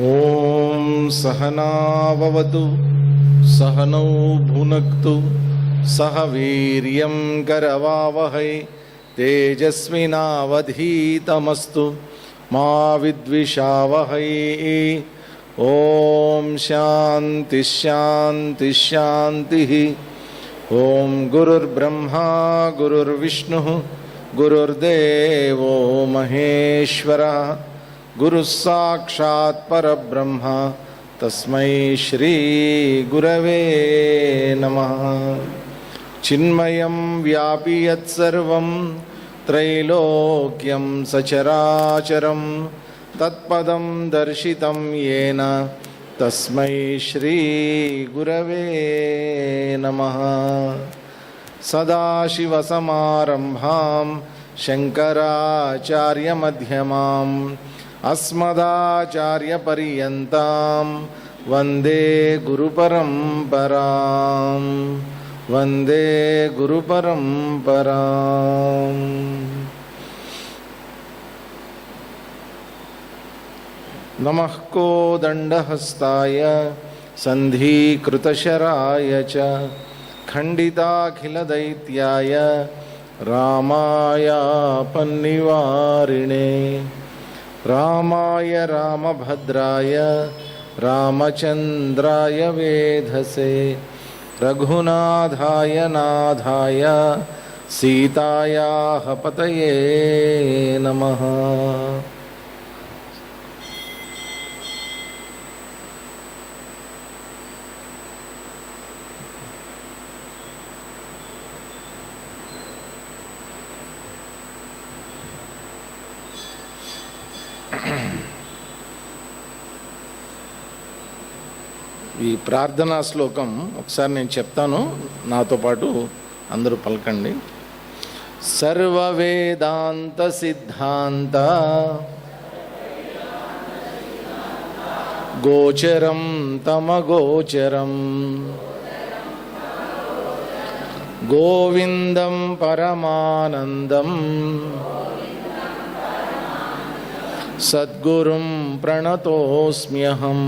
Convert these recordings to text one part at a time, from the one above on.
ఓం సహనావవతు సహనౌ భునక్తు సహ వీర్యం కరవావహై తేజస్వినావధీతమస్తు మా విద్విషావహై. ఓం శాంతి శాంతి శాంతి. ఓం గురుర్బ్రహ్మా గురుర్విష్ణుః గురుర్దేవో మహేశ్వరః గురుః సాక్షాత్ పరబ్రహ్మ తస్మై శ్రీ గురవే నమః. చిన్మయం వ్యాపి యత్సర్వం త్రైలోక్యం సచరాచరం తత్పదం దర్శితం యేన తస్మై శ్రీ గురవే నమః. సదాశివసమారంభాం శంకరాచార్యమధ్యమాం అస్మదాచార్యపర్యంతాం వందే గురుపరంపరాం. వందే గురుపరంపరాం. నమః కోదండహస్తాయ సంధీకృతశరాయ చ ఖండితాఖిలదైత్యాయ రామాయ పన్నివారిణే. రామాయ రామభద్రాయ రామచంద్రాయ వేధసే రఘునాథాయ నాథాయ సీతాయాః పతయే నమః. ఈ ప్రార్థనా శ్లోకం ఒకసారి నేను చెప్తాను, నాతో పాటు అందరూ పలకండి. సర్వ వేదాంత సిద్ధాంత గోచరం తమగోచరం గోవిందం పరమానందం సద్గురుం ప్రణతోస్మ్యహం.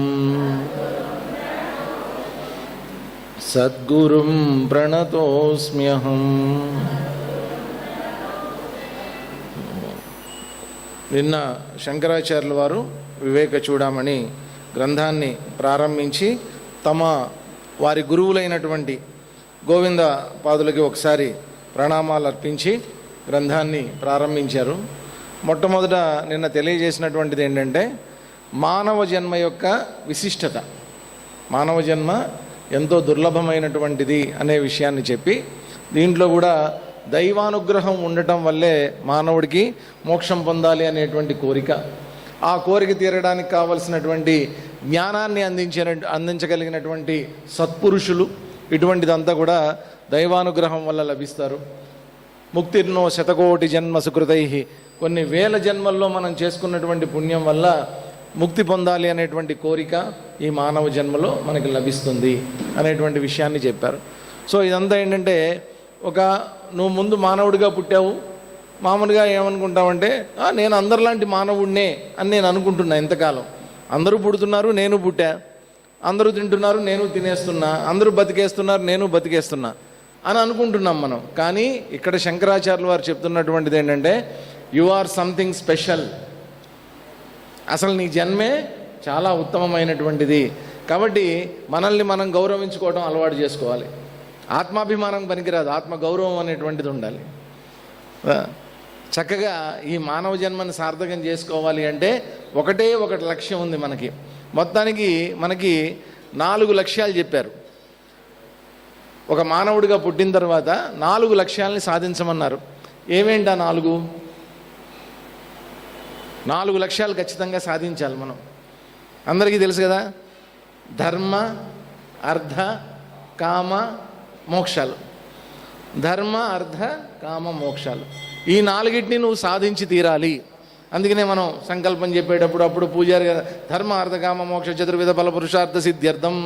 సద్గురుం ప్రణతోస్మ్యహం. నిన్న శంకరాచార్యుల వారు వివేక చూడామణి గ్రంథాన్ని ప్రారంభించి వారి గురువులైనటువంటి గోవింద పాదులకి ఒకసారి ప్రణామాలు అర్పించి గ్రంథాన్ని ప్రారంభించారు. మొట్టమొదట నిన్న తెలియజేసినటువంటిది ఏంటంటే మానవ జన్మ యొక్క విశిష్టత. మానవ జన్మ ఎంతో దుర్లభమైనటువంటిది అనే విషయాన్ని చెప్పి, దీంట్లో కూడా దైవానుగ్రహం ఉండటం వల్లే మానవుడికి మోక్షం పొందాలి అనేటువంటి కోరిక, ఆ కోరిక తీరడానికి కావలసినటువంటి జ్ఞానాన్ని అందించగలిగినటువంటి సత్పురుషులు, ఇటువంటిదంతా కూడా దైవానుగ్రహం వల్ల లభిస్తారు. ముక్తిర్నో శతకోటి జన్మ సుకృతై, కొన్ని వేల జన్మల్లో మనం చేసుకున్నటువంటి పుణ్యం వల్ల ముక్తి పొందాలి అనేటువంటి కోరిక ఈ మానవ జన్మలో మనకి లభిస్తుంది అనేటువంటి విషయాన్ని చెప్పారు. సో ఇదంతా ఏంటంటే, నువ్వు ముందు మానవుడిగా పుట్టావు, మామూలుగా ఏమనుకుంటావంటే నేను అందరిలాంటి మానవుడినే అని నేను అనుకుంటున్నా. ఇంతకాలం అందరూ పుడుతున్నారు, నేను పుట్టా, అందరూ తింటున్నారు, నేను తినేస్తున్నా, అందరూ బతికేస్తున్నారు, నేను బతికేస్తున్నా అని అనుకుంటున్నాం మనం. కానీ ఇక్కడ శంకరాచార్యుల వారు చెప్తున్నటువంటిది ఏంటంటే, యు ఆర్ సంథింగ్ స్పెషల్. అసలు నీ జన్మే చాలా ఉత్తమమైనటువంటిది. కాబట్టి మనల్ని మనం గౌరవించుకోవడం అలవాటు చేసుకోవాలి. ఆత్మాభిమానం పనికిరాదు, ఆత్మగౌరవం అనేటువంటిది ఉండాలి. చక్కగా ఈ మానవ జన్మని సార్థకం చేసుకోవాలి అంటే ఒకటే ఒకటి లక్ష్యం ఉంది మనకి. మొత్తానికి మనకి 4 లక్ష్యాలు చెప్పారు. ఒక మానవుడిగా పుట్టిన తర్వాత 4 లక్ష్యాలని సాధించమన్నారు. ఏమేంటి ఆ 4 లక్ష్యాలు ఖచ్చితంగా సాధించాలి మనం. అందరికీ తెలుసు కదా, ధర్మ అర్థ కామ మోక్షాలు. ధర్మ అర్థ కామ మోక్షాలు, ఈ నాలుగిటిని నువ్వు సాధించి తీరాలి. అందుకనే మనం సంకల్పం చెప్పేటప్పుడు అప్పుడు పూజారి గారు ధర్మ అర్థ కామ మోక్ష చతుర్విధ ఫల పురుషార్థ సిద్ధ్యర్థం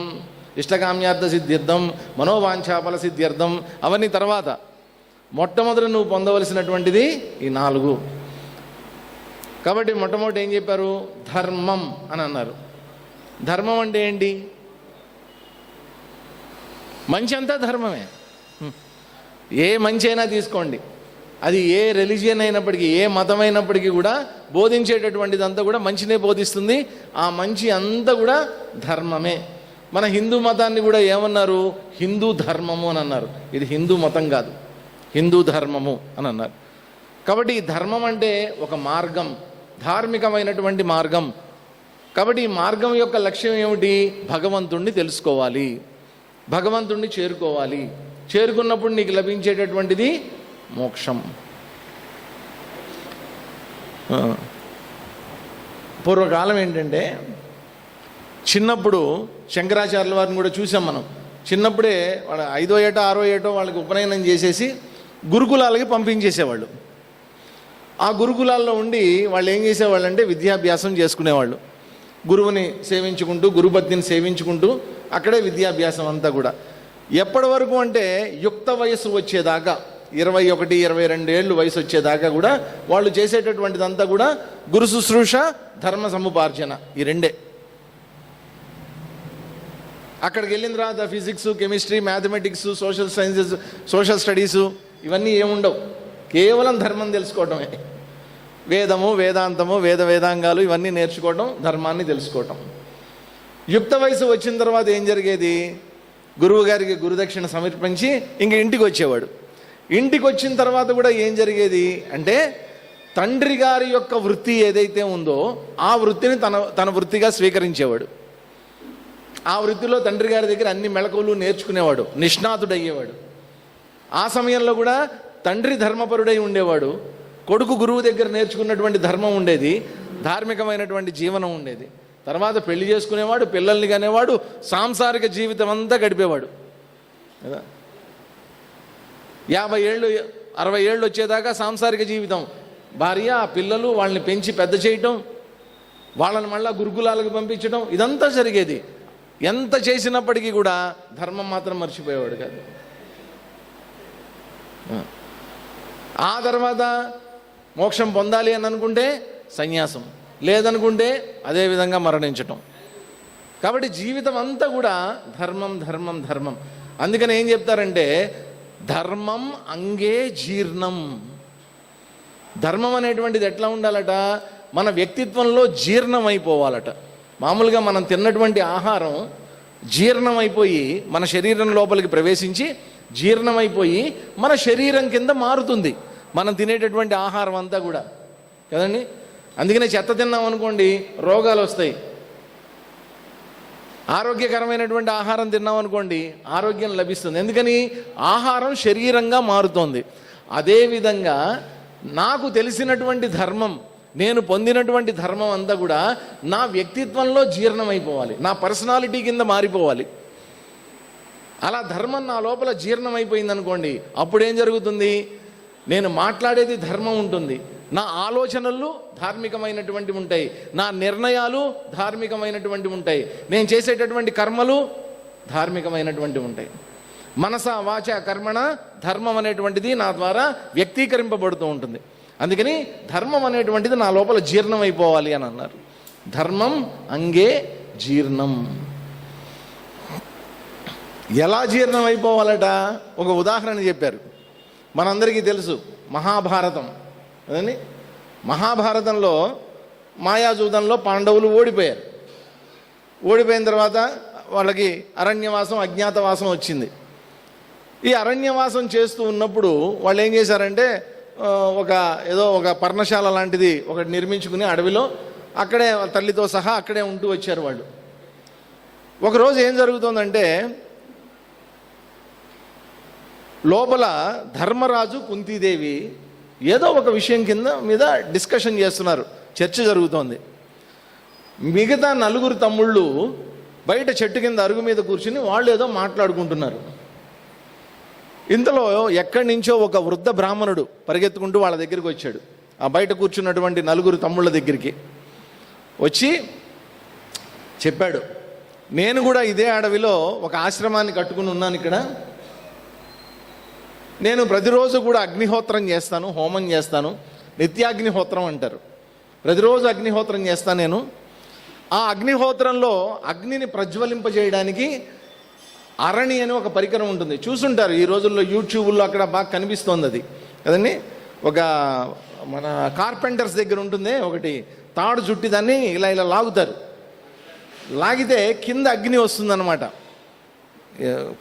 ఇష్టకామ్యార్థ సిద్ధ్యర్థం మనోవాంఛాఫల సిద్ధ్యర్థం అవన్నీ తర్వాత. మొట్టమొదటి నువ్వు పొందవలసినటువంటిది ఈ 4. కాబట్టి మొట్టమొదటి ఏం చెప్పారు? ధర్మం అని అన్నారు. ధర్మం అంటే ఏంటి? మంచి అంతా ధర్మమే. ఏ మంచి అయినా తీసుకోండి, అది ఏ రిలీజియన్ అయినప్పటికీ ఏ మతం అయినప్పటికీ కూడా బోధించేటటువంటిదంతా కూడా మంచినే బోధిస్తుంది. ఆ మంచి అంతా కూడా ధర్మమే. మన హిందూ మతాన్ని కూడా ఏమన్నారు? హిందూ ధర్మము అని అన్నారు. ఇది హిందూ మతం కాదు, హిందూ ధర్మము అని అన్నారు. కాబట్టి ఈ ధర్మం అంటే ఒక మార్గం, ధార్మికమైనటువంటి మార్గం. కాబట్టి ఈ మార్గం యొక్క లక్ష్యం ఏమిటి? భగవంతుణ్ణి తెలుసుకోవాలి, భగవంతుణ్ణి చేరుకోవాలి. చేరుకున్నప్పుడు నీకు లభించేటటువంటిది మోక్షం. పూర్వకాలం ఏంటంటే, చిన్నప్పుడు శంకరాచార్యుల వారిని కూడా చూసాం మనం. చిన్నప్పుడే వాళ్ళ 5వ ఏటో 6వ ఏటో వాళ్ళకి ఉపనయనం చేసేసి గురుకులాలకి పంపించేసేవాళ్ళు. ఆ గురుకులాల్లో ఉండి వాళ్ళు ఏం చేసేవాళ్ళు అంటే విద్యాభ్యాసం చేసుకునేవాళ్ళు. గురువుని సేవించుకుంటూ, గురుపత్నిని సేవించుకుంటూ అక్కడే విద్యాభ్యాసం అంతా కూడా. ఎప్పటి వరకు అంటే యుక్త వయస్సు వచ్చేదాకా, 21, 22 ఏళ్ళు వయసు వచ్చేదాకా కూడా వాళ్ళు చేసేటటువంటిదంతా కూడా గురు శుశ్రూష, ధర్మ సముపార్జన, ఈ రెండే. అక్కడికి వెళ్ళిన తర్వాత physics, chemistry, mathematics, social sciences, social studies ఇవన్నీ ఏముండవు. కేవలం ధర్మం తెలుసుకోవటమే. వేదము, వేదాంతము, వేదాంగాలు ఇవన్నీ నేర్చుకోవటం, ధర్మాన్ని తెలుసుకోవటం. యుక్త వయసు వచ్చిన తర్వాత ఏం జరిగేది? గురువు గారికి గురుదక్షిణ సమర్పించి ఇంక ఇంటికి వచ్చేవాడు. ఇంటికి వచ్చిన తర్వాత కూడా ఏం జరిగేది అంటే, తండ్రి గారి యొక్క వృత్తి ఏదైతే ఉందో ఆ వృత్తిని తన వృత్తిగా స్వీకరించేవాడు. ఆ వృత్తిలో తండ్రి గారి దగ్గర అన్ని మెళకువలు నేర్చుకునేవాడు, నిష్ణాతుడయ్యేవాడు. ఆ సమయంలో కూడా తండ్రి ధర్మపరుడై ఉండేవాడు, కొడుకు గురువు దగ్గర నేర్చుకున్నటువంటి ధర్మం ఉండేది, ధార్మికమైనటువంటి జీవనం ఉండేది. తర్వాత పెళ్లి చేసుకునేవాడు, పిల్లల్ని కనేవాడు, సాంసారిక జీవితం అంతా గడిపేవాడు కదా. 50 ఏళ్ళు 60 ఏళ్ళు వచ్చేదాకా సాంసారిక జీవితం, భార్య, పిల్లలు, వాళ్ళని పెంచి పెద్ద చేయటం, వాళ్ళని మళ్ళా గురుకులాలకు పంపించడం, ఇదంతా జరిగేది. ఎంత చేసినప్పటికీ కూడా ధర్మం మాత్రం మర్చిపోయేవాడు కాదు. ఆ తర్వాత మోక్షం పొందాలి అని అనుకుంటే సన్యాసం, లేదనుకుంటే అదేవిధంగా మరణించటం. కాబట్టి జీవితం అంతా కూడా ధర్మం ధర్మం ధర్మం. అందుకని ఏం చెప్తారంటే, ధర్మం అంగే జీర్ణం. ధర్మం అనేటువంటిది ఎట్లా ఉండాలట? మన వ్యక్తిత్వంలో జీర్ణం అయిపోవాలట. మామూలుగా మనం తిన్నటువంటి ఆహారం జీర్ణమైపోయి మన శరీరం లోపలికి ప్రవేశించి జీర్ణమైపోయి మన శరీరం కింద మారుతుంది మనం తినేటటువంటి ఆహారం అంతా కూడా కదండి. అందుకనే చెత్త తిన్నాం అనుకోండి రోగాలు వస్తాయి. ఆరోగ్యకరమైనటువంటి ఆహారం తిన్నాం అనుకోండి ఆరోగ్యం లభిస్తుంది. ఎందుకని? ఆహారం శరీరంగా మారుతోంది. అదేవిధంగా నాకు తెలిసినటువంటి ధర్మం, నేను పొందినటువంటి ధర్మం అంతా కూడా నా వ్యక్తిత్వంలో జీర్ణమైపోవాలి, నా పర్సనాలిటీ కింద మారిపోవాలి. అలా ధర్మం నా లోపల జీర్ణమైపోయింది అనుకోండి, అప్పుడేం జరుగుతుంది? నేను మాట్లాడేది ధర్మం ఉంటుంది, నా ఆలోచనలు ధార్మికమైనటువంటి ఉంటాయి, నా నిర్ణయాలు ధార్మికమైనటువంటి ఉంటాయి, నేను చేసేటటువంటి కర్మలు ధార్మికమైనటువంటి ఉంటాయి. మనస వాచ కర్మణ ధర్మం అనేటువంటిది నా ద్వారా వ్యక్తీకరింపబడుతూ ఉంటుంది. అందుకని ధర్మం అనేటువంటిది నా లోపల జీర్ణమైపోవాలి అని అన్నారు. ధర్మం అంగే జీర్ణం. ఎలా జీర్ణం అయిపోవాలట? ఒక ఉదాహరణ చెప్పారు. మనందరికీ తెలుసు మహాభారతం అదండి. మహాభారతంలో మాయాజూదంలో పాండవులు ఓడిపోయారు. ఓడిపోయిన తర్వాత వాళ్ళకి అరణ్యవాసం, అజ్ఞాతవాసం వచ్చింది. ఈ అరణ్యవాసం చేస్తూ ఉన్నప్పుడు వాళ్ళు ఏం చేశారంటే ఒక పర్ణశాల లాంటిది ఒకటి నిర్మించుకుని అడవిలో అక్కడే తల్లితో సహా అక్కడే ఉంటూ వచ్చారు వాళ్ళు. ఒకరోజు ఏం జరుగుతుందంటే, లోపల ధర్మరాజు, కుంతీదేవి ఏదో ఒక విషయం మీద డిస్కషన్ చేస్తున్నారు, చర్చ జరుగుతోంది. మిగతా 4 తమ్ముళ్ళు బయట చెట్టు కింద అరుగు మీద కూర్చుని వాళ్ళు ఏదో మాట్లాడుకుంటున్నారు. ఇంతలో ఎక్కడి నుంచో ఒక వృద్ధ బ్రాహ్మణుడు పరిగెత్తుకుంటూ వాళ్ళ దగ్గరికి వచ్చాడు. ఆ బయట కూర్చున్నటువంటి 4 తమ్ముళ్ళ దగ్గరికి వచ్చి చెప్పాడు, నేను కూడా ఇదే అడవిలో ఒక ఆశ్రమాన్ని కట్టుకుని ఉన్నాను. ఇక్కడ నేను ప్రతిరోజు కూడా అగ్నిహోత్రం చేస్తాను, హోమం చేస్తాను. నిత్యాగ్నిహోత్రం అంటారు. ప్రతిరోజు అగ్నిహోత్రం చేస్తాను నేను. ఆ అగ్నిహోత్రంలో అగ్నిని ప్రజ్వలింపజేయడానికి అరణి అని ఒక పరికరం ఉంటుంది. చూసుంటారు ఈ రోజుల్లో యూట్యూబ్లో, అక్కడ బాగా కనిపిస్తోంది అది కదండి. ఒక మన కార్పెంటర్స్ దగ్గర ఉంటుంది ఒకటి తాడు చుట్టి దాన్ని ఇలా ఇలా లాగుతారు. లాగితే కింద అగ్ని వస్తుందన్నమాట.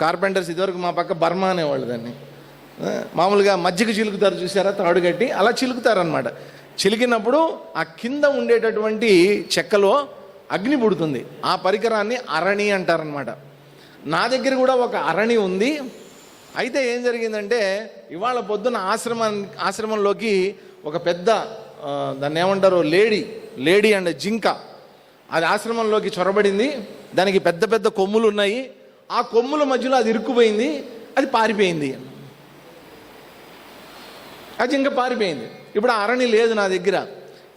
కార్పెంటర్స్ ఇదివరకు మా పక్క బర్మా అనేవాళ్ళు దాన్ని. మామూలుగా మజ్జిగ చిలుకుతారు చూసారా, తాడు కట్టి అలా చిలుకుతారనమాట. చిలికినప్పుడు ఆ కింద ఉండేటటువంటి చెక్కలో అగ్ని పుడుతుంది. ఆ పరికరాన్ని అరణి అంటారనమాట. నా దగ్గర కూడా ఒక అరణి ఉంది. అయితే ఏం జరిగిందంటే ఇవాళ పొద్దున ఆశ్రమంలోకి ఒక పెద్ద దాన్ని ఏమంటారు లేడీ అండ్ జింక అది ఆశ్రమంలోకి చొరబడింది. దానికి పెద్ద పెద్ద కొమ్ములు ఉన్నాయి. ఆ కొమ్ముల మధ్యలో అది ఇరుక్కుపోయింది, అది పారిపోయింది. ఆ జింక పారిపోయింది. ఇప్పుడు ఆ అరణి లేదు నా దగ్గర.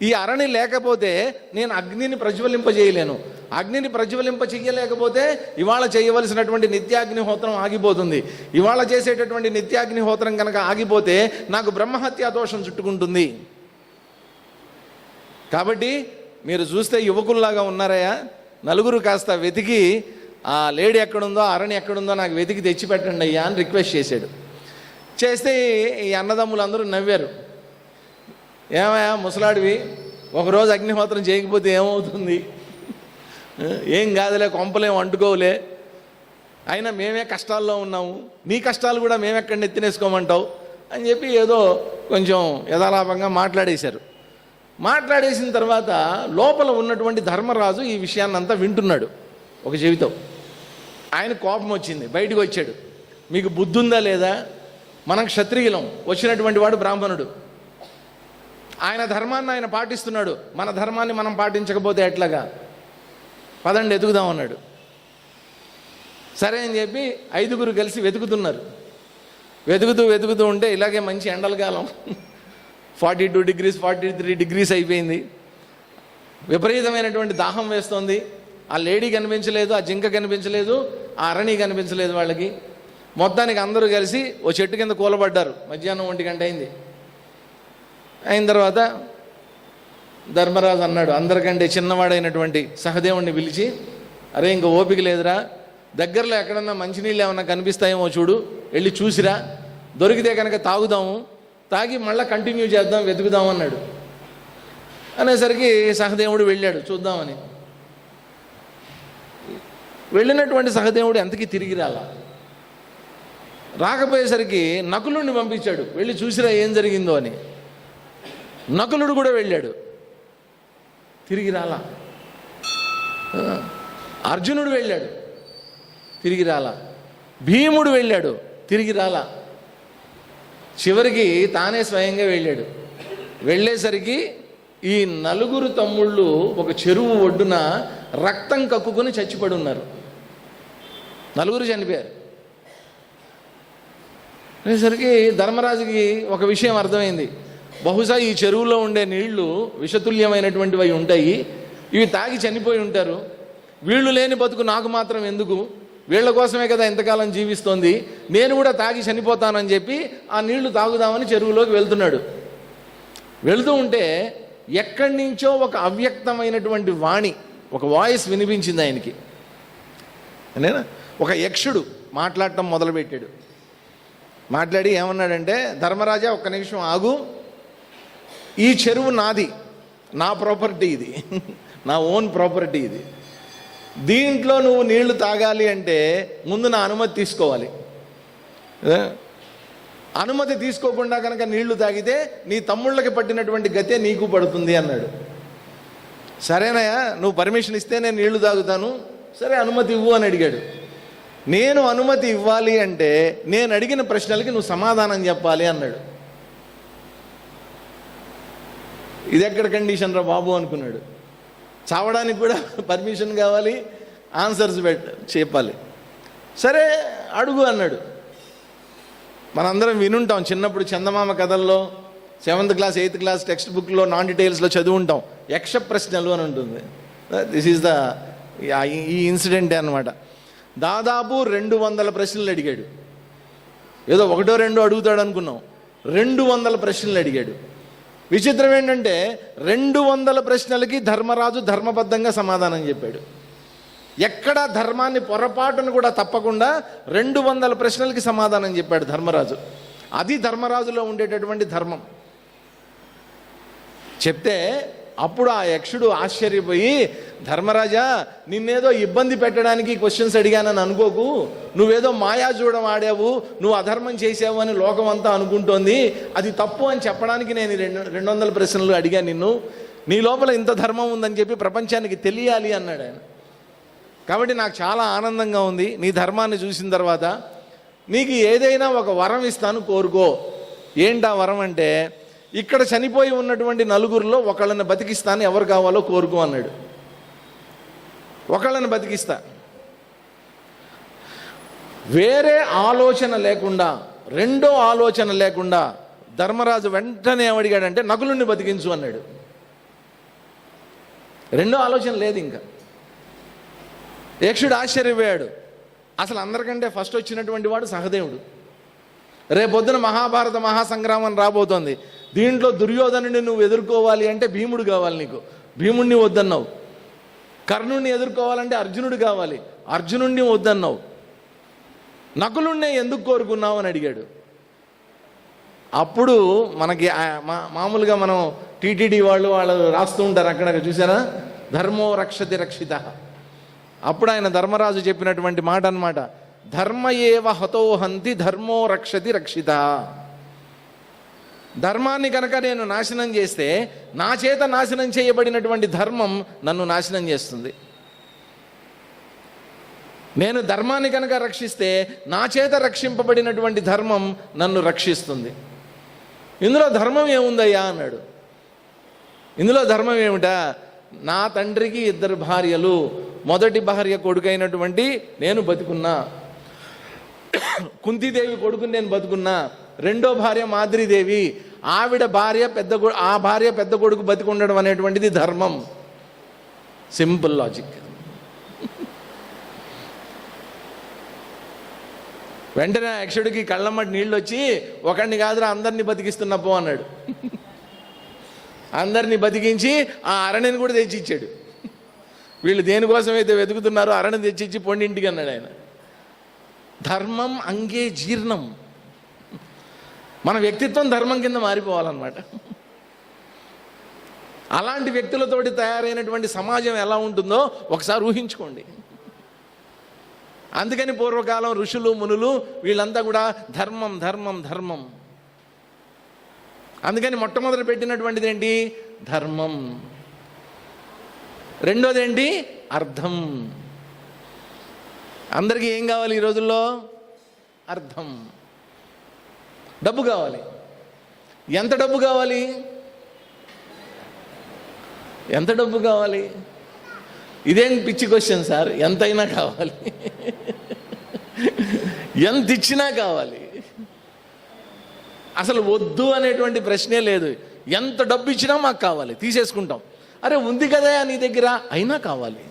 ఈ అరణి లేకపోతే నేను అగ్నిని ప్రజ్వలింపజేయలేను. అగ్నిని ప్రజ్వలింప చెయ్యలేకపోతే ఇవాళ చేయవలసినటువంటి నిత్యాగ్నిహోత్రం ఆగిపోతుంది. ఇవాళ చేసేటటువంటి నిత్యాగ్నిహోత్రం కనుక ఆగిపోతే నాకు బ్రహ్మహత్యా దోషం చుట్టుకుంటుంది. కాబట్టి మీరు చూస్తే యువకుల్లాగా ఉన్నారయ్యా, 4 కాస్త వెతికి ఆ లేడీ ఎక్కడుందో, అరణి ఎక్కడుందో నాకు వెతికి తెచ్చిపెట్టండి అయ్యా అని రిక్వెస్ట్ చేశాడు. చేస్తే ఈ అన్నదమ్ములందరూ నవ్వారు. ఏమయ్యా ముసలాడివి, ఒకరోజు అగ్నిహోత్రం చేయకపోతే ఏమవుతుంది? ఏం కాదులే, కొంపలేం అంటుకోవులే, అయినా మేమే కష్టాల్లో ఉన్నాము, నీ కష్టాలు కూడా మేమెక్కడ నెత్తినేసుకోమంటావు అని చెప్పి ఏదో కొంచెం యథాలాపంగా మాట్లాడేశారు. మాట్లాడేసిన తర్వాత లోపల ఉన్నటువంటి ధర్మరాజు ఈ విషయాన్ని అంతా వింటున్నాడు ఒక చెవితో. ఆయన కోపం వచ్చింది, బయటకు వచ్చాడు. మీకు బుద్ధి ఉందా లేదా? మనం క్షత్రియులం, వచ్చినటువంటి వాడు బ్రాహ్మణుడు. ఆయన ధర్మాన్ని ఆయన పాటిస్తున్నాడు, మన ధర్మాన్ని మనం పాటించకపోతే ఎట్లాగా? పదండి ఎదుగుదాం అన్నాడు. సరే అని చెప్పి 5 కలిసి వెతుకుతున్నారు. వెతుకుతూ ఉంటే ఇలాగే మంచి ఎండల కాలం, 42 degrees 43 degrees అయిపోయింది. విపరీతమైనటువంటి దాహం వేస్తోంది. ఆ లేడీ కనిపించలేదు, ఆ జింక కనిపించలేదు, ఆ అరణి కనిపించలేదు వాళ్ళకి. మొత్తానికి అందరూ కలిసి ఓ చెట్టు కింద కూలబడ్డారు. మధ్యాహ్నం 1 గంట అయింది. అయిన తర్వాత ధర్మరాజు అన్నాడు అందరికంటే చిన్నవాడైనటువంటి సహదేవుణ్ణి పిలిచి, అరే ఇంక ఓపిక లేదురా, దగ్గరలో ఎక్కడన్నా మంచినీళ్ళు ఏమన్నా కనిపిస్తాయేమో చూడు, వెళ్ళి చూసిరా, దొరికితే కనుక తాగుదాము, తాగి మళ్ళీ కంటిన్యూ చేద్దాం, వెతుకుదాం అన్నాడు. అనేసరికి సహదేవుడు వెళ్ళాడు చూద్దామని. వెళ్ళినటువంటి సహదేవుడు ఎంతకీ తిరిగి రాకపోయేసరికి నకులుడిని పంపించాడు, వెళ్ళి చూసిరా ఏం జరిగిందో అని. నకులుడు కూడా వెళ్ళాడు, తిరిగి రాలా. అర్జునుడు వెళ్ళాడు, తిరిగి రాలా. భీముడు వెళ్ళాడు, తిరిగి రాలా. చివరికి తానే స్వయంగా వెళ్ళాడు. వెళ్ళేసరికి ఈ 4 తమ్ముళ్ళు ఒక చెరువు ఒడ్డున రక్తం కక్కుకొని చచ్చిపడి ఉన్నారు. 4 చనిపోయారు. అనేసరికి ధర్మరాజుకి ఒక విషయం అర్థమైంది. బహుశా ఈ చెరువులో ఉండే నీళ్లు విషతుల్యమైనటువంటివి అయి ఉంటాయి, ఇవి తాగి చనిపోయి ఉంటారు. వీళ్ళు లేని బతుకు నాకు మాత్రం ఎందుకు, వీళ్ళ కోసమే కదా ఇంతకాలం జీవిస్తోంది, నేను కూడా తాగి చనిపోతానని చెప్పి ఆ నీళ్లు తాగుదామని చెరువులోకి వెళ్తున్నాడు. వెళ్తూ ఉంటే ఎక్కడి నుంచో ఒక అవ్యక్తమైనటువంటి వాణి, ఒక వాయిస్ వినిపించింది ఆయనకి. నేనా ఒక యక్షుడు మాట్లాడటం మొదలుపెట్టాడు. మాట్లాడి ఏమన్నాడంటే, ధర్మరాజా ఒక్క నిమిషం ఆగు, ఈ చెరువు నాది, నా ప్రాపర్టీ ఇది, నా ఓన్ ప్రాపర్టీ ఇది. దీంట్లో నువ్వు నీళ్లు తాగాలి అంటే ముందు నా అనుమతి తీసుకోవాలి. అనుమతి తీసుకోకుండా కనుక నీళ్లు తాగితే నీ తమ్ముళ్ళకి పట్టినటువంటి గతే నీకు పడుతుంది అన్నాడు. సరేనయ్యా, నువ్వు పర్మిషన్ ఇస్తే నేను నీళ్లు తాగుతాను, సరే అనుమతి ఇవ్వు అని అడిగాడు. నేను అనుమతి ఇవ్వాలి అంటే నేను అడిగిన ప్రశ్నలకి నువ్వు సమాధానం చెప్పాలి అన్నాడు. ఇది ఎక్కడ కండిషన్ రా బాబు అనుకున్నాడు. చావడానికి కూడా పర్మిషన్ కావాలి, ఆన్సర్స్ చెప్పాలి. సరే అడుగు అన్నాడు. మనందరం వినుంటాం చిన్నప్పుడు చందమామ కథల్లో 7th class 8th class text బుక్లో నాన్ డీటెయిల్స్లో చదువుంటాం. యక్ష ప్రశ్నలు అని ఉంటుంది. దిస్ ఈజ్ ద ఈ ఇన్సిడెంటే అనమాట. దాదాపు 200 ప్రశ్నలు అడిగాడు. ఏదో 1-2 అడుగుతాడు అనుకున్నాం, 200 ప్రశ్నలు అడిగాడు. విచిత్రం ఏంటంటే 200 ప్రశ్నలకి ధర్మరాజు ధర్మబద్ధంగా సమాధానం చెప్పాడు. ఎక్కడ ధర్మాన్ని పొరపాటును కూడా తప్పకుండా 200 ప్రశ్నలకి సమాధానం చెప్పాడు ధర్మరాజు. అది ధర్మరాజులో ఉండేటటువంటి ధర్మం. చెప్తే అప్పుడు ఆ యక్షుడు ఆశ్చర్యపోయి, ధర్మరాజా, నిన్నేదో ఇబ్బంది పెట్టడానికి క్వశ్చన్స్ అడిగానని అనుకోకు, నువ్వేదో మాయాజూడం ఆడావు, నువ్వు అధర్మం చేసావు అని లోకం అంతా అనుకుంటోంది, అది తప్పు అని చెప్పడానికి నేను 200 ప్రశ్నలు అడిగాను నిన్ను. నీ లోపల ఇంత ధర్మం ఉందని చెప్పి ప్రపంచానికి తెలియాలి అన్నాడు ఆయన. కాబట్టి నాకు చాలా ఆనందంగా ఉంది నీ ధర్మాన్ని చూసిన తర్వాత. నీకు ఏదైనా ఒక వరం ఇస్తాను, కోరుకో. ఏంటా వరం అంటే, ఇక్కడ చనిపోయి ఉన్నటువంటి 9 ఒకళ్ళని బతికిస్తాను, ఎవరు కావాలో కోరుకో అన్నాడు. ఒకళ్ళని బతికిస్తా. వేరే ఆలోచన లేకుండా, రెండో ఆలోచన లేకుండా ధర్మరాజు వెంటనే ఏమడిగాడంటే, నకులుణ్ణి బతికించు అన్నాడు. రెండో ఆలోచన లేదు ఇంకా. యక్షుడు ఆశ్చర్యపోయాడు. అసలు అందరికంటే ఫస్ట్ వచ్చినటువంటి వాడు సహదేవుడు. రేపొద్దున మహాభారత మహాసంగ్రామం రాబోతోంది. దీంట్లో దుర్యోధనుడిని నువ్వు ఎదుర్కోవాలి అంటే భీముడు కావాలి నీకు, భీముడిని వద్దన్నావు. కర్ణుడిని ఎదుర్కోవాలంటే అర్జునుడు కావాలి, అర్జునుడిని వద్దన్నావు. నకులుణ్ణే ఎందుకు కోరుకున్నావు అని అడిగాడు. అప్పుడు మనకి మామూలుగా మనం టీటీడీ వాళ్ళు రాస్తూ ఉంటారు, అక్కడ చూసారా, ధర్మో రక్షతి రక్షిత. అప్పుడు ఆయన ధర్మరాజు చెప్పినటువంటి మాట అన్నమాట, ధర్మ ఏవ హతోహంతి ధర్మో రక్షతి రక్షిత. ధర్మాన్ని కనుక నేను నాశనం చేస్తే నా చేత నాశనం చేయబడినటువంటి ధర్మం నన్ను నాశనం చేస్తుంది. నేను ధర్మాన్ని కనుక రక్షిస్తే నా చేత రక్షింపబడినటువంటి ధర్మం నన్ను రక్షిస్తుంది. ఇందులో ధర్మం ఏముందయ్యా అన్నాడు. ఇందులో ధర్మం ఏమిటా, నా తండ్రికి 2 భార్యలు, మొదటి భార్య కొడుకైనటువంటి నేను బతుకున్నా, కుంతీదేవి కొడుకుని నేను బతుకున్నా, రెండో భార్య మాద్రీదేవి, ఆవిడ భార్య ఆ భార్య పెద్ద కొడుకు బతికి ఉండడం అనేటువంటిది ధర్మం. Simple logic. వెంటనే యక్షుడికి కళ్ళమ్మటి నీళ్ళు వచ్చి, ఒకడిని కాదురా అందరినీ బతికిస్తున్నా పో అన్నాడు. అందరినీ బతికించి ఆ అరణ్యని కూడా తెచ్చిచ్చాడు. వీళ్ళు దేనికోసమైతే వెతుకుతున్నారో అరణ్య తెచ్చిచ్చి పొండింటికి అన్నాడు ఆయన. ధర్మం అంగే జీర్ణం. మన వ్యక్తిత్వం ధర్మం కింద మారిపోవాలన్నమాట. అలాంటి వ్యక్తులతోటి తయారైనటువంటి సమాజం ఎలా ఉంటుందో ఒకసారి ఊహించుకోండి. అందుకని పూర్వకాలం ఋషులు మునులు వీళ్ళంతా కూడా ధర్మం ధర్మం ధర్మం. అందుకని మొట్టమొదటి పెట్టినటువంటిది ఏంటి, ధర్మం. రెండోది ఏంటి, అర్థం. అందరికీ ఏం కావాలి ఈ రోజుల్లో, అర్థం. డబ్బు కావాలి. ఎంత డబ్బు కావాలి, ఎంత డబ్బు కావాలి? ఇదేం పిచ్చి క్వశ్చన్ సార్. ఎంతైనా కావాలి, ఎంత ఇచ్చినా కావాలి. అసలు వద్దు అనేటువంటి ప్రశ్నే లేదు. ఎంత డబ్బు ఇచ్చినా మాకు కావాలి, తీసేసుకుంటాం. అరే ఉంది కదా నీ దగ్గర, అయినా కావాలి.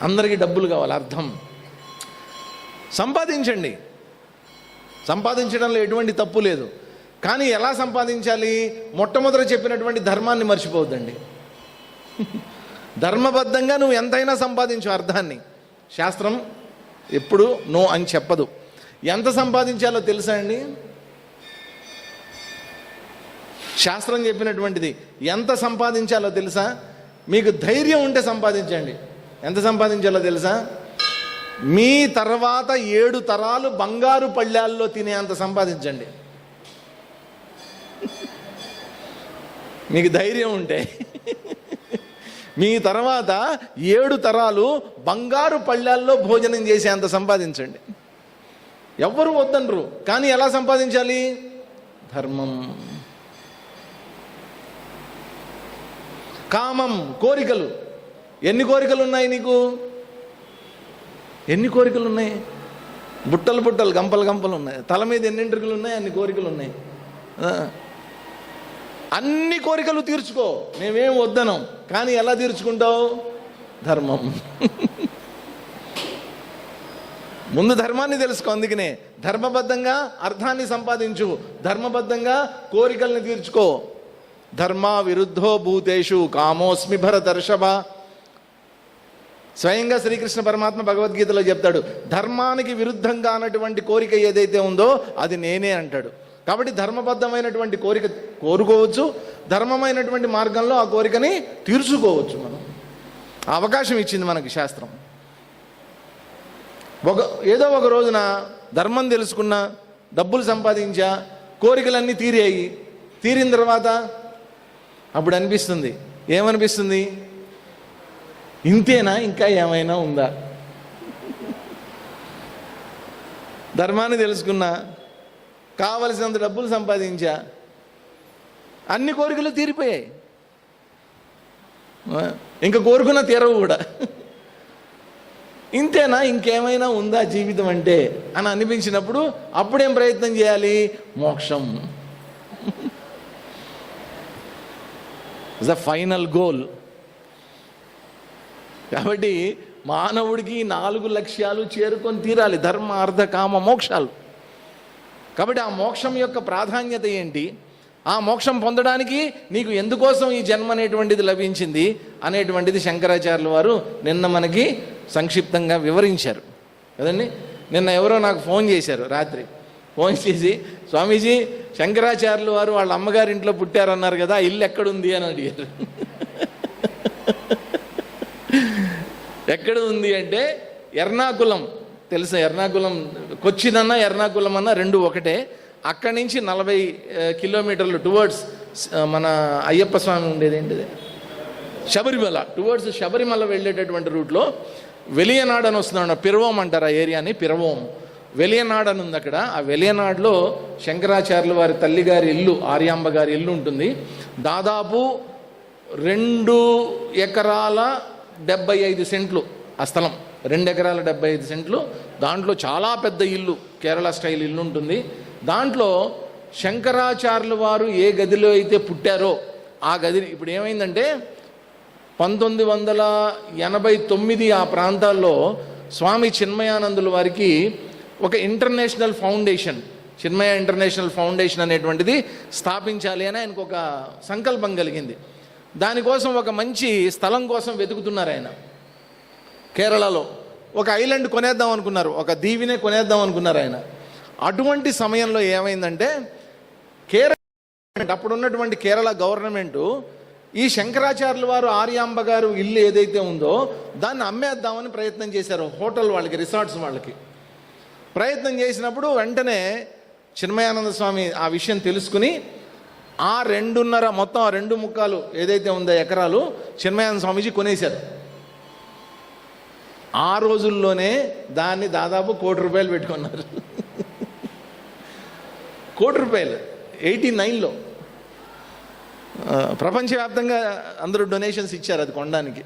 అందరికీ డబ్బులు కావాలి. అర్థం. సంపాదించండి, సంపాదించడంలో ఎటువంటి తప్పు లేదు. కానీ ఎలా సంపాదించాలి, మొట్టమొదట చెప్పినటువంటి ధర్మాన్ని మర్చిపోవద్దండి. ధర్మబద్ధంగా నువ్వు ఎంతైనా సంపాదించు అర్థాన్ని. శాస్త్రం ఎప్పుడు నో అని చెప్పదు. ఎంత సంపాదించాలో తెలుసా అండి? శాస్త్రం చెప్పినటువంటిది ఎంత సంపాదించాలో తెలుసా? మీకు ధైర్యం ఉంటే సంపాదించండి. ఎంత సంపాదించాలో తెలుసా? మీ తర్వాత 7 తరాలు బంగారు పళ్ళాల్లో తినే అంత సంపాదించండి. మీకు ధైర్యం ఉంటే మీ తర్వాత 7 తరాలు బంగారు పళ్ళాల్లో భోజనం చేసే అంత సంపాదించండి. ఎవ్వరు వద్దనరు. కానీ ఎలా సంపాదించాలి? ధర్మం. కామం, కోరికలు. ఎన్ని కోరికలు ఉన్నాయి నీకు? ఎన్ని కోరికలు ఉన్నాయి? బుట్టలు బుట్టలు, గంపలు గంపలు ఉన్నాయి. తల మీద ఎన్ని ఎంట్రుకలు ఉన్నాయి? అన్ని కోరికలు ఉన్నాయి. అన్ని కోరికలు తీర్చుకో, మేమేం వద్దనం. కానీ ఎలా తీర్చుకుంటావు? ధర్మం. ముందు ధర్మాన్ని తెలుసుకో. అందుకనే ధర్మబద్ధంగా అర్థాన్ని సంపాదించు, ధర్మబద్ధంగా కోరికల్ని తీర్చుకో. ధర్మ విరుద్ధో భూతేషు కామోస్మి భరతర్షభ. స్వయంగా శ్రీకృష్ణ పరమాత్మ భగవద్గీతలో చెప్తాడు, ధర్మానికి విరుద్ధంగా అన్నటువంటి కోరిక ఏదైతే ఉందో అది నేనే అంటాడు. కాబట్టి ధర్మబద్ధమైనటువంటి కోరిక కోరుకోవచ్చు, ధర్మమైనటువంటి మార్గంలో ఆ కోరికని తీర్చుకోవచ్చు. మనం ఆ అవకాశం ఇచ్చింది మనకి శాస్త్రం. ఏదో ఒక రోజున ధర్మం తెలుసుకున్నా, డబ్బులు సంపాదించా, కోరికలన్నీ తీరాయి. తీరిన తర్వాత అప్పుడు అనిపిస్తుంది, ఏమనిపిస్తుంది? ఇంతేనా, ఇంకా ఏమైనా ఉందా? ధర్మాన్ని తెలుసుకున్నా, కావలసినంత డబ్బులు సంపాదించా, అన్ని కోరికలు తీరిపోయాయి, ఇంకా కోరుకున్న తీరవు కూడా. ఇంతేనా, ఇంకేమైనా ఉందా జీవితం అంటే అని అనిపించినప్పుడు అప్పుడేం ప్రయత్నం చేయాలి? మోక్షం. The final goal. కాబట్టి మానవుడికి 4 లక్ష్యాలు చేరుకొని తీరాలి, ధర్మ అర్థ కామ మోక్షాలు. కాబట్టి ఆ మోక్షం యొక్క ప్రాధాన్యత ఏంటి, ఆ మోక్షం పొందడానికి నీకు ఎందుకోసం ఈ జన్మ అనేటువంటిది లభించింది అనేటువంటిది శంకరాచార్యుల వారు నిన్న మనకి సంక్షిప్తంగా వివరించారు కదండి. నిన్న ఎవరో నాకు ఫోన్ చేశారు, రాత్రి ఫోన్ చేసి, స్వామీజీ శంకరాచార్యుల వారు వాళ్ళ అమ్మగారి ఇంట్లో పుట్టారన్నారు కదా, ఇల్లు ఎక్కడుంది అని అడిగారు. ఎక్కడ ఉంది అంటే ఎర్నాకుళం తెలుసా? ఎర్నాకుళం, కొచ్చిన్ అన్న ఎర్నాకుళం అన్న రెండు ఒకటే. అక్కడి నుంచి 40 కిలోమీటర్లు టువర్డ్స్ మన అయ్యప్ప స్వామి ఉండేది ఏంటిది, శబరిమల, టువర్డ్స్ శబరిమల వెళ్ళేటటువంటి రూట్లో వెలియనాడు అని వస్తున్నాడు. పిరవోం అంటారు ఆ ఏరియాని, పిరవోం. వెలియనాడు అని ఉంది అక్కడ. ఆ వెలియనాడులో శంకరాచార్యుల వారి తల్లిగారి ఇల్లు, ఆర్యాంబ గారి ఇల్లు ఉంటుంది. దాదాపు 2 ఎకరాల 75 సెంట్లు ఆ స్థలం, 2 ఎకరాల 75 సెంట్లు. దాంట్లో చాలా పెద్ద ఇల్లు, కేరళ స్టైల్ ఇల్లు ఉంటుంది. దాంట్లో శంకరాచార్యుల వారు ఏ గదిలో అయితే పుట్టారో ఆ గది ఇప్పుడు ఏమైందంటే 1989 ఆ ప్రాంతాల్లో స్వామి చిన్మయానందుల వారికి ఒక ఇంటర్నేషనల్ ఫౌండేషన్, చిన్మయ ఇంటర్నేషనల్ ఫౌండేషన్ అనేటువంటిది స్థాపించాలి అని ఆయనకు ఒక సంకల్పం కలిగింది. దానికోసం ఒక మంచి స్థలం కోసం వెతుకుతున్నారు ఆయన. కేరళలో ఒక ఐలాండ్ కొనేద్దాం అనుకున్నారు, ఒక దీవినే కొనేద్దాం అనుకున్నారు ఆయన. అటువంటి సమయంలో ఏమైందంటే కేరళ, అప్పుడున్నటువంటి కేరళ గవర్నమెంటు ఈ శంకరాచార్యుల వారు ఆర్యాంబ గారు ఇల్లు ఏదైతే ఉందో దాన్ని అమ్మేద్దామని ప్రయత్నం చేశారు. హోటల్ వాళ్ళకి, రిసార్ట్స్ వాళ్ళకి ప్రయత్నం చేసినప్పుడు వెంటనే చిన్మయానంద స్వామి ఆ విషయం తెలుసుకుని ఆ 2.5 మొత్తం ఆ 2.25 ఏదైతే ఉందో ఎకరాలు చిన్మయానంద స్వామీజీ కొనేశారు. ఆ రోజుల్లోనే దాన్ని దాదాపు ₹1,00,00,000 పెట్టుకున్నారు. ₹1,00,00,000 89లో ప్రపంచవ్యాప్తంగా అందరూ డొనేషన్స్ ఇచ్చారు అది కొనడానికి.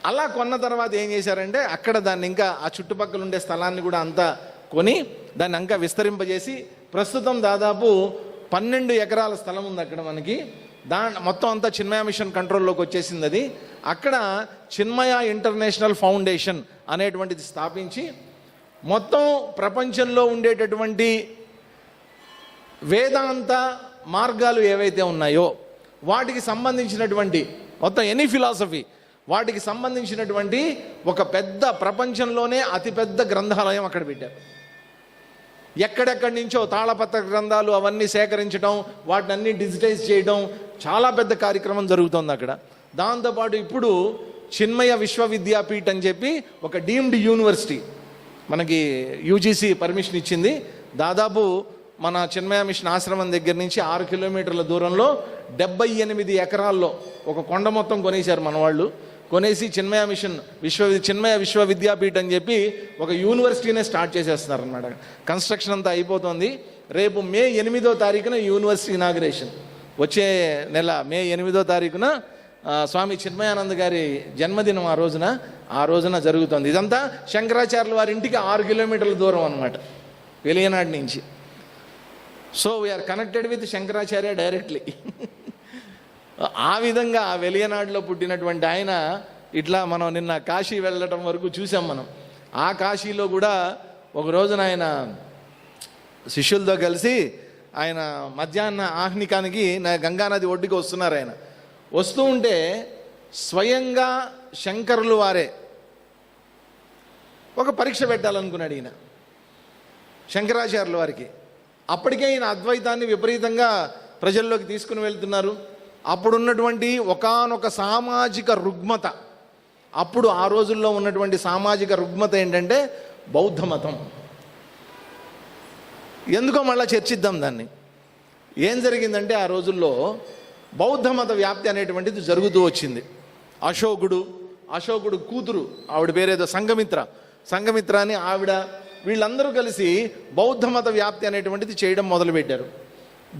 అలా కొన్న తర్వాత ఏం చేశారంటే అక్కడ దాన్ని ఇంకా ఆ చుట్టుపక్కల ఉండే స్థలాన్ని కూడా అంతా కొని దాన్ని ఇంకా విస్తరింపజేసి ప్రస్తుతం దాదాపు 12 ఎకరాల స్థలం ఉంది అక్కడ మనకి. మొత్తం అంతా చిన్మయ మిషన్ కంట్రోల్లోకి వచ్చేసింది అది. అక్కడ చిన్మయ ఇంటర్నేషనల్ ఫౌండేషన్ అనేటువంటిది స్థాపించి మొత్తం ప్రపంచంలో ఉండేటటువంటి వేదాంత మార్గాలు ఏవైతే ఉన్నాయో వాటికి సంబంధించినటువంటి మొత్తం ఎనీ ఫిలాసఫీ వాటికి సంబంధించినటువంటి ఒక పెద్ద, ప్రపంచంలోనే అతిపెద్ద గ్రంథాలయం అక్కడ పెట్టారు. ఎక్కడెక్కడి నుంచో తాళపత్ర గ్రంథాలు అవన్నీ సేకరించడం, వాటిని డిజిటైజ్ చేయడం, చాలా పెద్ద కార్యక్రమం జరుగుతుంది అక్కడ. దాంతోపాటు ఇప్పుడు చిన్మయ విశ్వవిద్యాపీఠ్ అని చెప్పి ఒక డీమ్డ్ యూనివర్సిటీ మనకి యూజీసీ పర్మిషన్ ఇచ్చింది. దాదాపు మన చిన్మయ మిషన్ ఆశ్రమం దగ్గర నుంచి 6 కిలోమీటర్ల దూరంలో 78 ఎకరాల్లో ఒక కొండ మొత్తం కొనేశారు మన వాళ్ళు. కొనేసి చిన్మయ మిషన్ చిన్మయ విశ్వవిద్యాపీఠ్ అని చెప్పి ఒక యూనివర్సిటీనే స్టార్ట్ చేసేస్తున్నారు అన్నమాట. కన్స్ట్రక్షన్ అంతా అయిపోతుంది. రేపు మే 8వ తారీఖున యూనివర్సిటీ ఇనాగ్రేషన్, వచ్చే నెల మే 8వ తారీఖున స్వామి చిన్మయానంద గారి జన్మదినం ఆ రోజున జరుగుతుంది. ఇదంతా శంకరాచార్యుల వారి ఇంటికి 6 కిలోమీటర్ల దూరం అన్నమాట వెలియనాడు నుంచి. So we are connected with Shankaracharya directly. ఆ విధంగా ఆ వెలియనాడులో పుట్టినటువంటి ఆయన ఇట్లా మనం నిన్న కాశీ వెళ్ళటం వరకు చూసాం మనం. ఆ కాశీలో కూడా ఒక రోజున ఆయన శిష్యులతో కలిసి ఆయన మధ్యాహ్న ఆహ్నికానికి గంగానది ఒడ్డుకి వస్తున్నారు. ఆయన వస్తూ ఉంటే స్వయంగా శంకరులు వారే ఒక పరీక్ష పెట్టాలనుకున్నాడు ఈయన శంకరాచార్యుల వారికి. అప్పటికే ఈయన అద్వైతాన్ని విపరీతంగా ప్రజల్లోకి తీసుకుని వెళ్తున్నారు. అప్పుడున్నటువంటి ఒకానొక సామాజిక రుగ్మత, అప్పుడు ఆ రోజుల్లో ఉన్నటువంటి సామాజిక రుగ్మత ఏంటంటే బౌద్ధ మతం. ఎందుకో మళ్ళీ చర్చిద్దాం దాన్ని. ఏం జరిగిందంటే ఆ రోజుల్లో బౌద్ధ మత వ్యాప్తి అనేటువంటిది జరుగుతూ వచ్చింది. అశోకుడు కూతురు, ఆవిడ పేరేదో సంఘమిత్ర అని ఆవిడ, వీళ్ళందరూ కలిసి బౌద్ధ మత వ్యాప్తి అనేటువంటిది చేయడం మొదలుపెట్టారు.